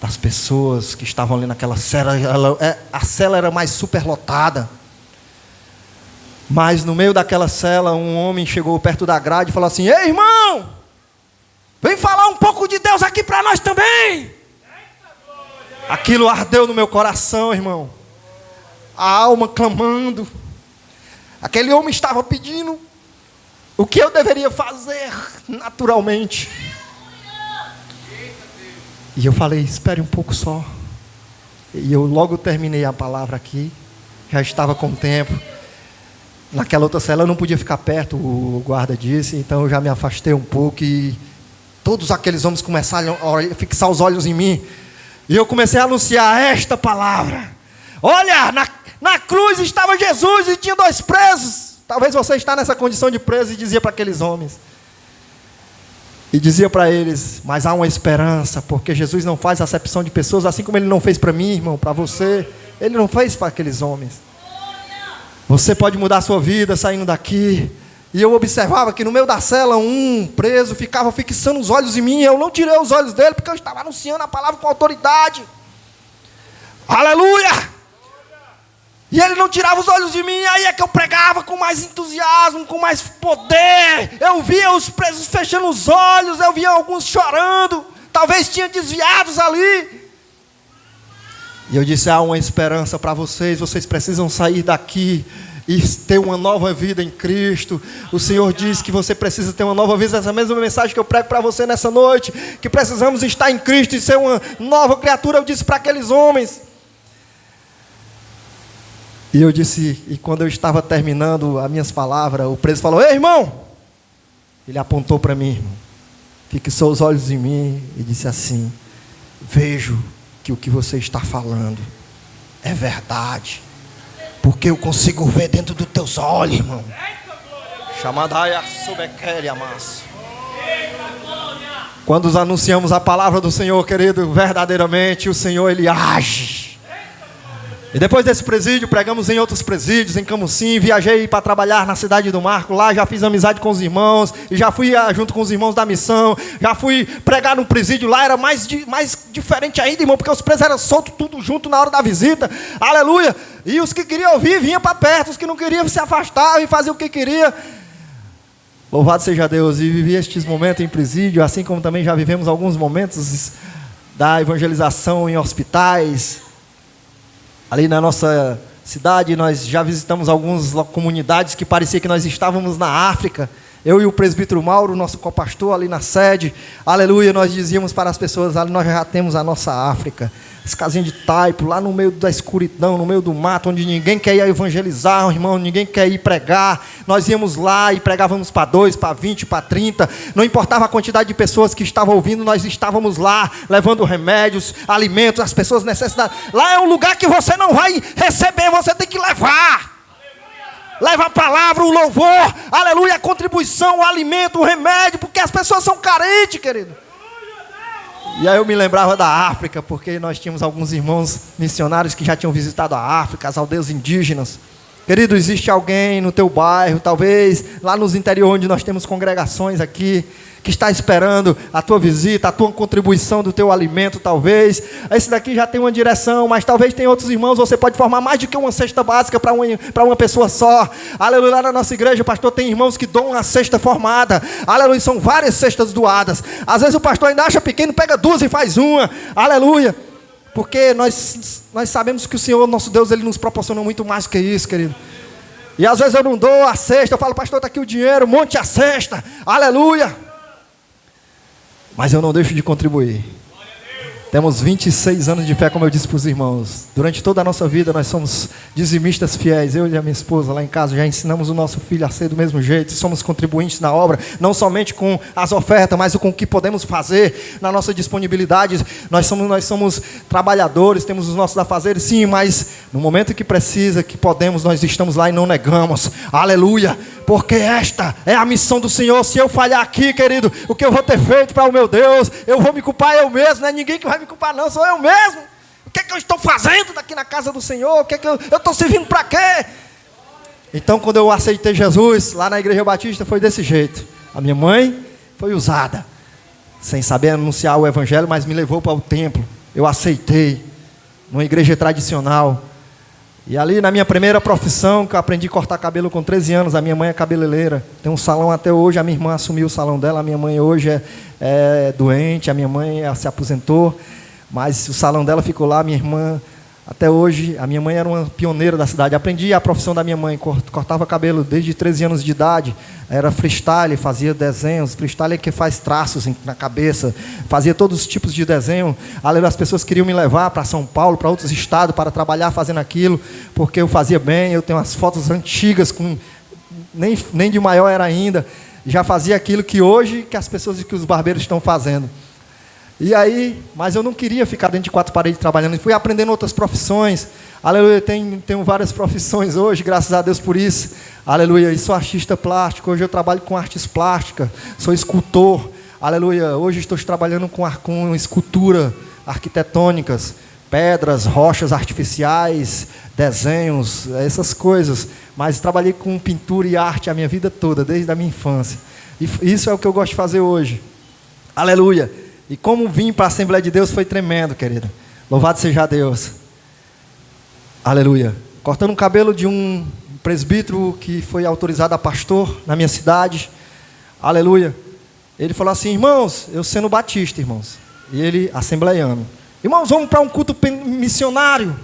das pessoas que estavam ali naquela cela. A cela era mais superlotada. Mas no meio daquela cela, um homem chegou perto da grade e falou assim: ei, irmão, vem falar um pouco de Deus aqui para nós também. Aquilo ardeu no meu coração, irmão. A alma clamando. Aquele homem estava pedindo o que eu deveria fazer naturalmente. E eu falei: espere um pouco só. E eu logo terminei a palavra aqui. Já estava com tempo. Naquela outra cela eu não podia ficar perto, o guarda disse. Então eu já me afastei um pouco. E todos aqueles homens começaram a fixar os olhos em mim. E eu comecei a anunciar esta palavra: olha, na cruz estava Jesus e tinha 2 presos. Talvez você está nessa condição de preso. E dizia para aqueles homens, e dizia para eles: mas há uma esperança, porque Jesus não faz acepção de pessoas, assim como Ele não fez para mim, irmão, para você. Ele não fez para aqueles homens. Você pode mudar a sua vida saindo daqui. E eu observava que no meio da cela, um preso ficava fixando os olhos em mim. Eu não tirei os olhos dele, porque eu estava anunciando a palavra com autoridade. Aleluia! E ele não tirava os olhos de mim. Aí é que eu pregava com mais entusiasmo, com mais poder. Eu via os presos fechando os olhos, eu via alguns chorando. Talvez tinha desviados ali. E eu disse: há uma esperança para vocês. Vocês precisam sair daqui e ter uma nova vida em Cristo. O Senhor diz que você precisa ter uma nova vida. Essa mesma mensagem que eu prego para você nessa noite, que precisamos estar em Cristo e ser uma nova criatura. Eu disse para aqueles homens. E eu disse, e quando eu estava terminando as minhas palavras, o preso falou: ei, irmão! Ele apontou para mim, irmão, fixou os olhos em mim e disse assim: vejo que o que você está falando é verdade, porque eu consigo ver dentro dos teus olhos, irmão. Chamada Subequere Amasso. Quando anunciamos a palavra do Senhor, querido, verdadeiramente o Senhor, Ele age. E depois desse presídio, pregamos em outros presídios, em Camusim, viajei para trabalhar na cidade do Marco, lá já fiz amizade com os irmãos, e já fui junto com os irmãos da missão, já fui pregar num presídio lá, era mais diferente ainda, irmão, porque os presos eram soltos tudo junto na hora da visita, aleluia, e os que queriam ouvir vinham para perto, os que não queriam se afastavam e faziam o que queriam. Louvado seja Deus. E vivi estes momentos em presídio, assim como também já vivemos alguns momentos da evangelização em hospitais. Ali na nossa cidade, nós já visitamos algumas comunidades que parecia que nós estávamos na África. Eu e o presbítero Mauro, nosso copastor, ali na sede, aleluia, nós dizíamos para as pessoas: ali nós já temos a nossa África. As casinhas de taipo, lá no meio da escuridão, no meio do mato, onde ninguém quer ir evangelizar, irmão, ninguém quer ir pregar. Nós íamos lá e pregávamos para 2, para 20, para 30. Não importava a quantidade de pessoas que estavam ouvindo, nós estávamos lá, levando remédios, alimentos, as pessoas necessitadas. Lá é um lugar que você não vai receber, você tem que levar. Leva a palavra, o louvor, aleluia, a contribuição, o alimento, o remédio, porque as pessoas são carentes, querido. E aí eu me lembrava da África, porque nós tínhamos alguns irmãos missionários que já tinham visitado a África, as aldeias indígenas. Querido, existe alguém no teu bairro, talvez lá nos interiores onde nós temos congregações aqui, que está esperando a tua visita, a tua contribuição do teu alimento, talvez. Esse daqui já tem uma direção, mas talvez tem outros irmãos, você pode formar mais do que uma cesta básica para uma pessoa só. Aleluia, lá na nossa igreja, pastor, tem irmãos que dão uma cesta formada. Aleluia, são várias cestas doadas. Às vezes o pastor ainda acha pequeno, pega 2 e faz uma. Aleluia. Porque nós sabemos que o Senhor, nosso Deus, Ele nos proporcionou muito mais que isso, querido. E às vezes eu não dou a cesta, eu falo: pastor, está aqui o dinheiro, monte a cesta. Aleluia. Mas eu não deixo de contribuir. Temos 26 anos de fé, como eu disse para os irmãos. Durante toda a nossa vida nós somos dizimistas fiéis. Eu e a minha esposa lá em casa já ensinamos o nosso filho a ser do mesmo jeito. Somos contribuintes na obra, não somente com as ofertas, mas com o que podemos fazer na nossa disponibilidade. Nós somos trabalhadores, temos os nossos afazeres, sim, mas no momento que precisa, que podemos, nós estamos lá e não negamos. Aleluia! Porque esta é a missão do Senhor. Se eu falhar aqui, querido, o que eu vou ter feito para o meu Deus? Eu vou me culpar eu mesmo, não é ninguém que vai me culpar não, sou eu mesmo. O que é que eu estou fazendo daqui na casa do Senhor? O que é que eu estou servindo para quê? Então, quando eu aceitei Jesus, lá na Igreja Batista, foi desse jeito. A minha mãe foi usada, sem saber anunciar o Evangelho, mas me levou para o templo. Eu aceitei, numa igreja tradicional. E ali na minha primeira profissão, que eu aprendi a cortar cabelo com 13 anos, a minha mãe é cabeleireira, tem um salão até hoje, a minha irmã assumiu o salão dela, a minha mãe hoje é doente, a minha mãe se aposentou, mas o salão dela ficou lá, minha irmã, até hoje, a minha mãe era uma pioneira da cidade, aprendi a profissão da minha mãe, cortava cabelo desde 13 anos de idade, era freestyle, fazia desenhos, freestyle é que faz traços na cabeça, fazia todos os tipos de desenho, as pessoas queriam me levar para São Paulo, para outros estados, para trabalhar fazendo aquilo, porque eu fazia bem, eu tenho umas fotos antigas, nem de maior era ainda, já fazia aquilo que hoje, que as pessoas, que os barbeiros estão fazendo. E aí, mas eu não queria ficar dentro de 4 paredes trabalhando, fui aprendendo outras profissões, aleluia, tenho várias profissões hoje, graças a Deus por isso, aleluia, e sou artista plástico, hoje eu trabalho com artes plásticas, sou escultor, aleluia, hoje estou trabalhando com escultura arquitetônicas, pedras, rochas artificiais, desenhos, essas coisas, mas trabalhei com pintura e arte a minha vida toda, desde a minha infância, e isso é o que eu gosto de fazer hoje, aleluia. E como vim para a Assembleia de Deus foi tremendo, querido. Louvado seja Deus. Aleluia. Cortando o cabelo de um presbítero que foi autorizado a pastor na minha cidade. Aleluia. Ele falou assim: irmãos, eu sendo batista, irmãos. E ele, assembleiano. Irmãos, vamos para um culto missionário.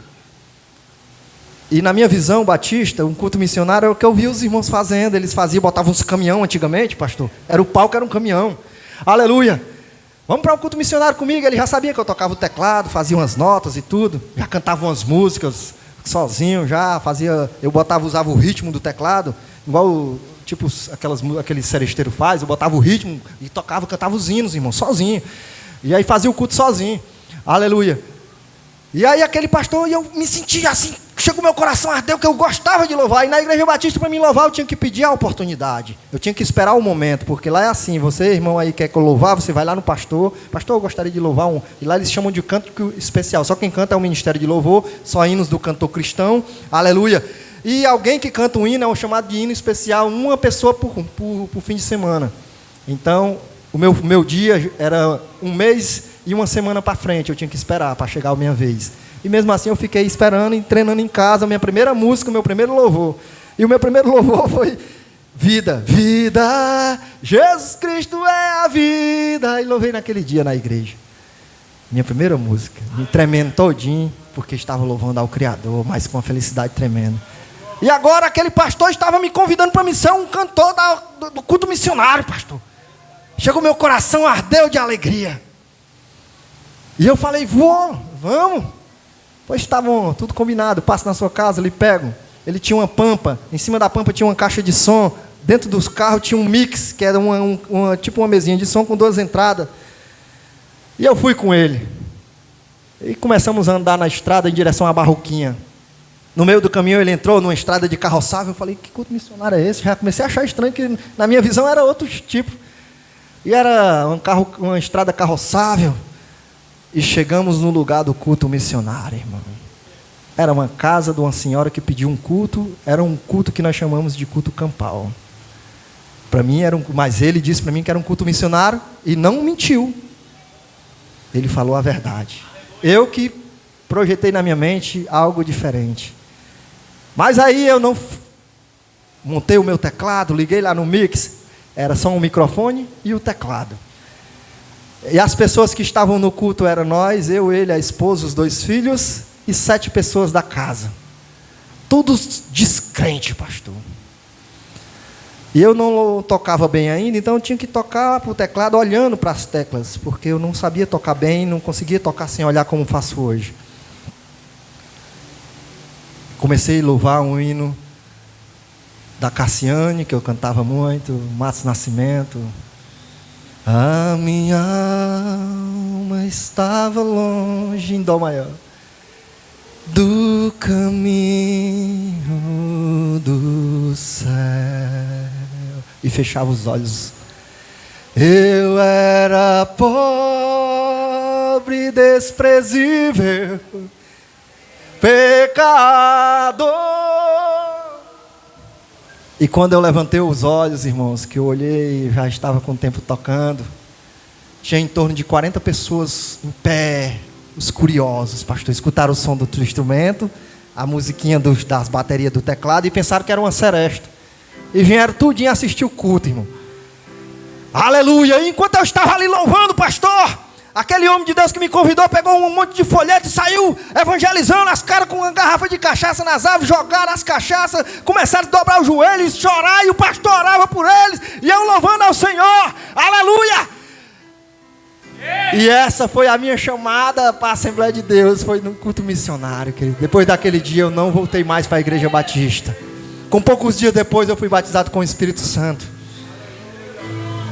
E na minha visão batista, um culto missionário é o que eu vi os irmãos fazendo. Eles botavam uns caminhão antigamente, pastor. Era o palco, era um caminhão. Aleluia. Vamos para um culto missionário comigo. Ele já sabia que eu tocava o teclado, fazia umas notas e tudo. Já cantava umas músicas, sozinho já, usava o ritmo do teclado, igual tipo aquele seresteiro faz, eu botava o ritmo e tocava, cantava os hinos, irmão, sozinho. E aí fazia o culto sozinho. Aleluia. E aí aquele pastor, e eu me sentia assim, chegou o meu coração ardeu, que eu gostava de louvar. E na Igreja Batista, para mim louvar, eu tinha que pedir a oportunidade. Eu tinha que esperar o momento, porque lá é assim, você, irmão, aí quer que eu louvar, você vai lá no pastor. Pastor, eu gostaria de louvar um. E lá eles chamam de canto especial. Só quem canta é o Ministério de Louvor, só hinos do cantor cristão. Aleluia. E alguém que canta um hino é um chamado de hino especial, uma pessoa por fim de semana. Então, o meu dia era um mês e uma semana para frente, eu tinha que esperar para chegar a minha vez. E mesmo assim eu fiquei esperando e treinando em casa, minha primeira música, meu primeiro louvor. E o meu primeiro louvor foi Vida, vida, Jesus Cristo é a vida. E louvei naquele dia na igreja. Minha primeira música, me tremendo todinho, porque estava louvando ao Criador, mas com uma felicidade tremenda. E agora aquele pastor estava me convidando para ser um cantor do culto missionário, pastor. Chegou meu coração, ardeu de alegria. E eu falei, vamos. Pois tá bom, tudo combinado, passo na sua casa, lhe pego. Ele tinha uma pampa, em cima da pampa tinha uma caixa de som, dentro dos carros tinha um mix, que era tipo uma mesinha de som com 2 entradas. E eu fui com ele. E começamos a andar na estrada em direção à Barroquinha. No meio do caminho ele entrou numa estrada de carroçável. Eu falei, que culto missionário é esse? Já comecei a achar estranho, que na minha visão era outro tipo. E era uma estrada carroçável. E chegamos no lugar do culto missionário, irmão. Era uma casa de uma senhora que pediu um culto. Era um culto que nós chamamos de culto campal. Para mim mas ele disse para mim que era um culto missionário e não mentiu. Ele falou a verdade. Eu que projetei na minha mente algo diferente. Mas aí eu não montei o meu teclado, liguei lá no mix, era só um microfone e o teclado. E as pessoas que estavam no culto eram nós, eu, ele, a esposa, os 2 filhos e 7 pessoas da casa. Todos descrentes, pastor. E eu não tocava bem ainda, então eu tinha que tocar para o teclado olhando para as teclas, porque eu não sabia tocar bem, não conseguia tocar sem olhar como faço hoje. Comecei a louvar um hino da Cassiane, que eu cantava muito, Matos Nascimento. A minha alma estava longe, em dó maior, do caminho do céu. E fechava os olhos. Eu era pobre, desprezível, pecador. E quando eu levantei os olhos, irmãos, que eu olhei, já estava com o tempo tocando, tinha em torno de 40 pessoas em pé, os curiosos, pastor, escutaram o som do instrumento, a musiquinha das baterias do teclado e pensaram que era uma seresta. E vieram tudinho assistir o culto, irmão. Aleluia! E enquanto eu estava ali louvando, pastor, aquele homem de Deus que me convidou pegou um monte de folheto e saiu evangelizando as caras com uma garrafa de cachaça nas árvores, jogaram as cachaças, começaram a dobrar os joelhos, chorar, e o pastor orava por eles, e eu louvando ao Senhor, aleluia! E essa foi a minha chamada para a Assembleia de Deus, foi no culto missionário, querido. Depois daquele dia eu não voltei mais para a Igreja Batista. Com poucos dias depois eu fui batizado com o Espírito Santo.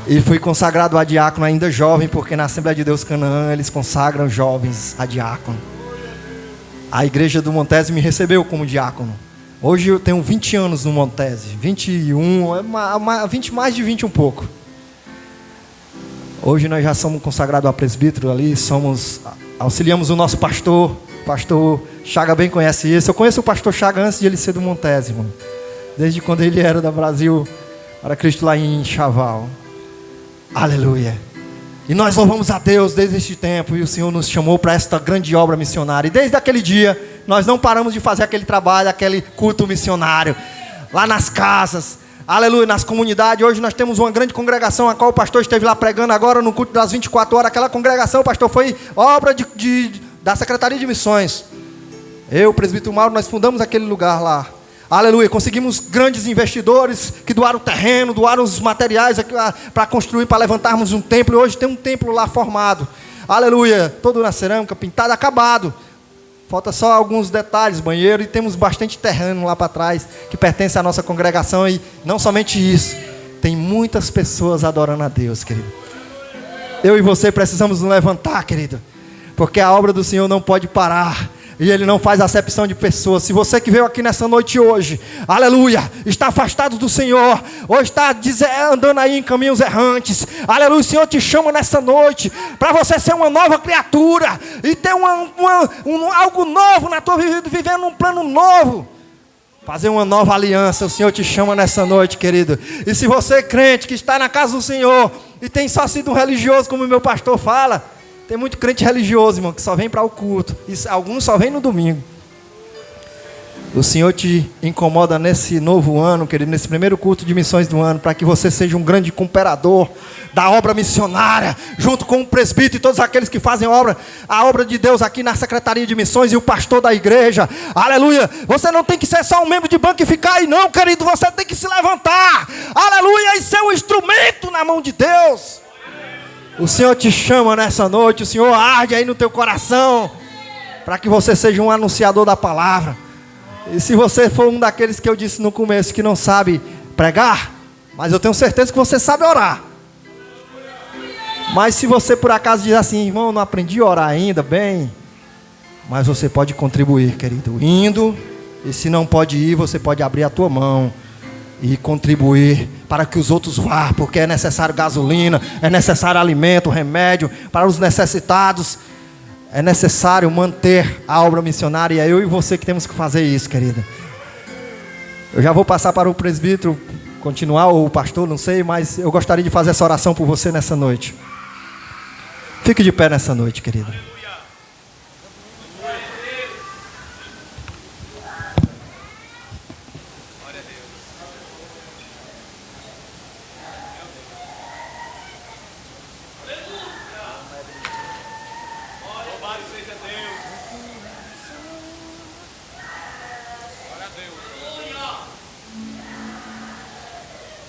E fui consagrado a diácono ainda jovem, porque na Assembleia de Deus Canaã eles consagram jovens a diácono. A igreja do Montese me recebeu como diácono. Hoje eu tenho 20 anos no Montese, 21, mais de 20 um pouco. Hoje nós já somos consagrados a presbítero ali, auxiliamos o nosso pastor Chaga bem conhece isso. Eu conheço o pastor Chaga antes de ele ser do Montese, irmão. Desde quando ele era da Brasil para Cristo lá em Chaval. Aleluia. E nós louvamos a Deus desde este tempo, e o Senhor nos chamou para esta grande obra missionária. E desde aquele dia, nós não paramos de fazer aquele trabalho, aquele culto missionário, lá nas casas, aleluia, nas comunidades. Hoje nós temos uma grande congregação, a qual o pastor esteve lá pregando agora no culto das 24 horas. Aquela congregação, pastor, foi obra da Secretaria de Missões. Eu, o presbítero Mauro, nós fundamos aquele lugar lá. Aleluia, conseguimos grandes investidores que doaram o terreno, doaram os materiais para construir, para levantarmos um templo. E hoje tem um templo lá formado. Aleluia, todo na cerâmica, pintado, acabado. Falta só alguns detalhes, banheiro, e temos bastante terreno lá para trás, que pertence à nossa congregação, e não somente isso, tem muitas pessoas adorando a Deus, querido. Eu e você precisamos nos levantar, querido, porque a obra do Senhor não pode parar, e Ele não faz acepção de pessoas. Se você que veio aqui nessa noite hoje, aleluia, está afastado do Senhor, ou está andando aí em caminhos errantes, aleluia, o Senhor te chama nessa noite, para você ser uma nova criatura, e ter algo novo na tua vida, vivendo um plano novo, fazer uma nova aliança. O Senhor te chama nessa noite, querido. E se você é crente, que está na casa do Senhor, e tem só sido um religioso, como o meu pastor fala, tem muito crente religioso, irmão, que só vem para o culto. E alguns só vêm no domingo. O Senhor te incomoda nesse novo ano, querido, nesse primeiro culto de missões do ano, para que você seja um grande cooperador da obra missionária, junto com o presbítero e todos aqueles que fazem a obra de Deus aqui na Secretaria de Missões e o pastor da igreja. Aleluia. Você não tem que ser só um membro de banco e ficar aí não, querido. Você tem que se levantar. Aleluia. E ser um instrumento na mão de Deus. O Senhor te chama nessa noite, o Senhor arde aí no teu coração, para que você seja um anunciador da palavra. E se você for um daqueles que eu disse no começo, que não sabe pregar, mas eu tenho certeza que você sabe orar. Mas se você por acaso diz assim, irmão, não aprendi a orar ainda, bem, mas você pode contribuir, querido, indo, e se não pode ir, você pode abrir a tua mão e contribuir para que os outros vá, porque é necessário gasolina, é necessário alimento, remédio para os necessitados, é necessário manter a obra missionária, e é eu e você que temos que fazer isso, querida. Eu já vou passar para o presbítero continuar, ou o pastor, não sei, mas eu gostaria de fazer essa oração por você nessa noite. Fique de pé nessa noite, querida.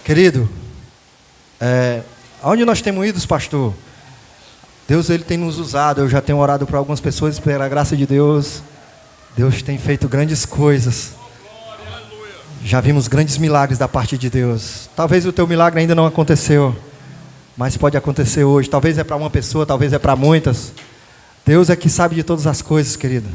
Querido, aonde nós temos ido, pastor? Deus, Ele tem nos usado. Eu já tenho orado para algumas pessoas, pela graça de Deus. Deus tem feito grandes coisas. Já vimos grandes milagres da parte de Deus. Talvez o teu milagre ainda não aconteceu, mas pode acontecer hoje. Talvez é para uma pessoa, talvez é para muitas. Deus é que sabe de todas as coisas, querido.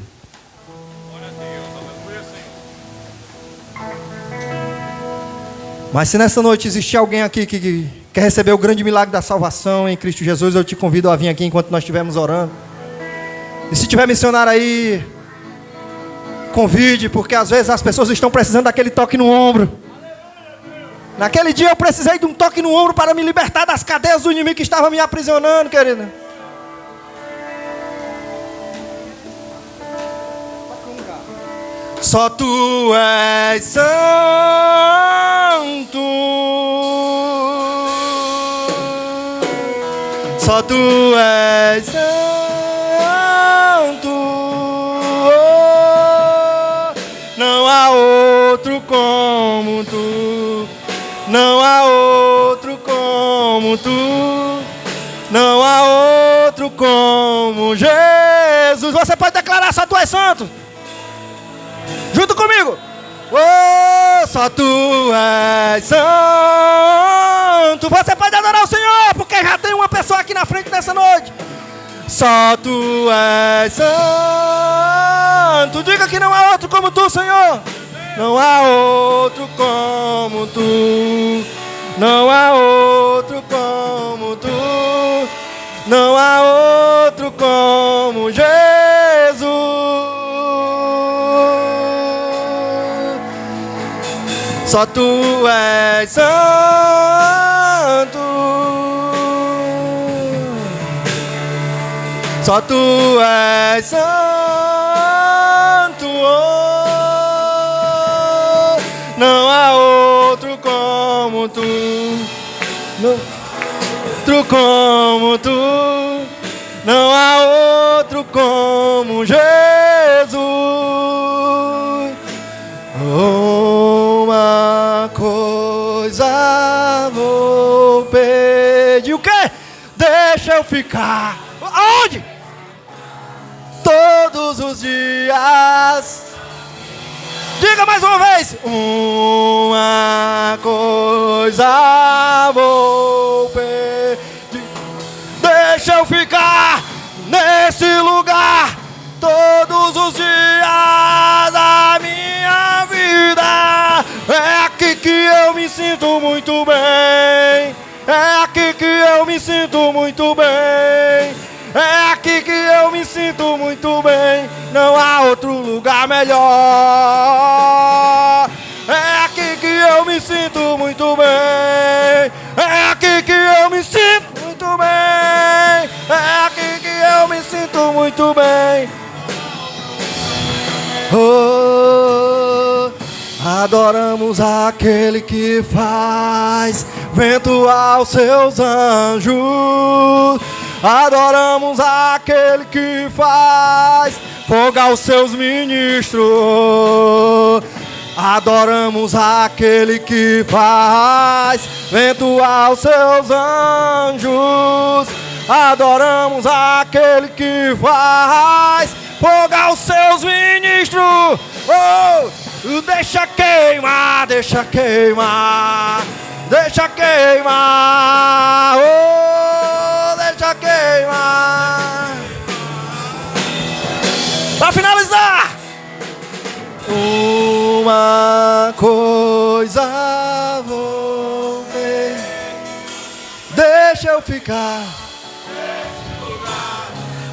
Mas se nessa noite existir alguém aqui que quer receber o grande milagre da salvação em Cristo Jesus, eu te convido a vir aqui enquanto nós estivermos orando. E se tiver missionário aí, convide, porque às vezes as pessoas estão precisando daquele toque no ombro. Naquele dia eu precisei de um toque no ombro para me libertar das cadeias do inimigo que estava me aprisionando, querido. Só Tu és santo, só Tu és santo, oh, não há outro como Tu, não há outro como Tu, não há outro como Jesus. Você pode declarar: só Tu és santo. Junto comigo. Oh, só Tu és santo. Você pode adorar o Senhor, porque já tem uma pessoa aqui na frente nessa noite. Só Tu és santo. Diga que não há outro como Tu, Senhor. Não há outro como Tu. Não há outro como Tu. Não há outro como Jesus. Só Tu és santo, só Tu és santo, oh, não há outro como Tu, outro como Tu, não há outro como Jesus. Uma coisa vou pedir. O quê? Deixa eu ficar. Aonde? Todos todos os dias. Diga mais uma vez. Uma coisa vou pedir. Deixa eu ficar nesse lugar todos os dias da minha vida. É aqui que eu me sinto muito bem. É aqui que eu me sinto muito bem. É aqui que eu me sinto muito bem. Não há outro lugar melhor. É aqui que eu me sinto muito bem. É aqui que eu me sinto muito bem. É aqui que eu me sinto muito bem. Oh, adoramos aquele que faz vento aos seus anjos. Adoramos aquele que faz fogo aos seus ministros. Adoramos aquele que faz vento aos seus anjos. Adoramos aquele que faz fogo aos seus ministros. Oh, deixa queimar, deixa queimar, deixa queimar. Oh, deixa queimar. Para finalizar, uma coisa vou ver. Deixa eu ficar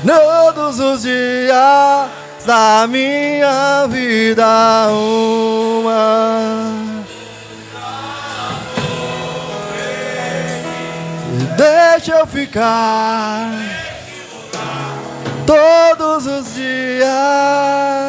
todos os dias da minha vida. Deixa eu ficar todos os dias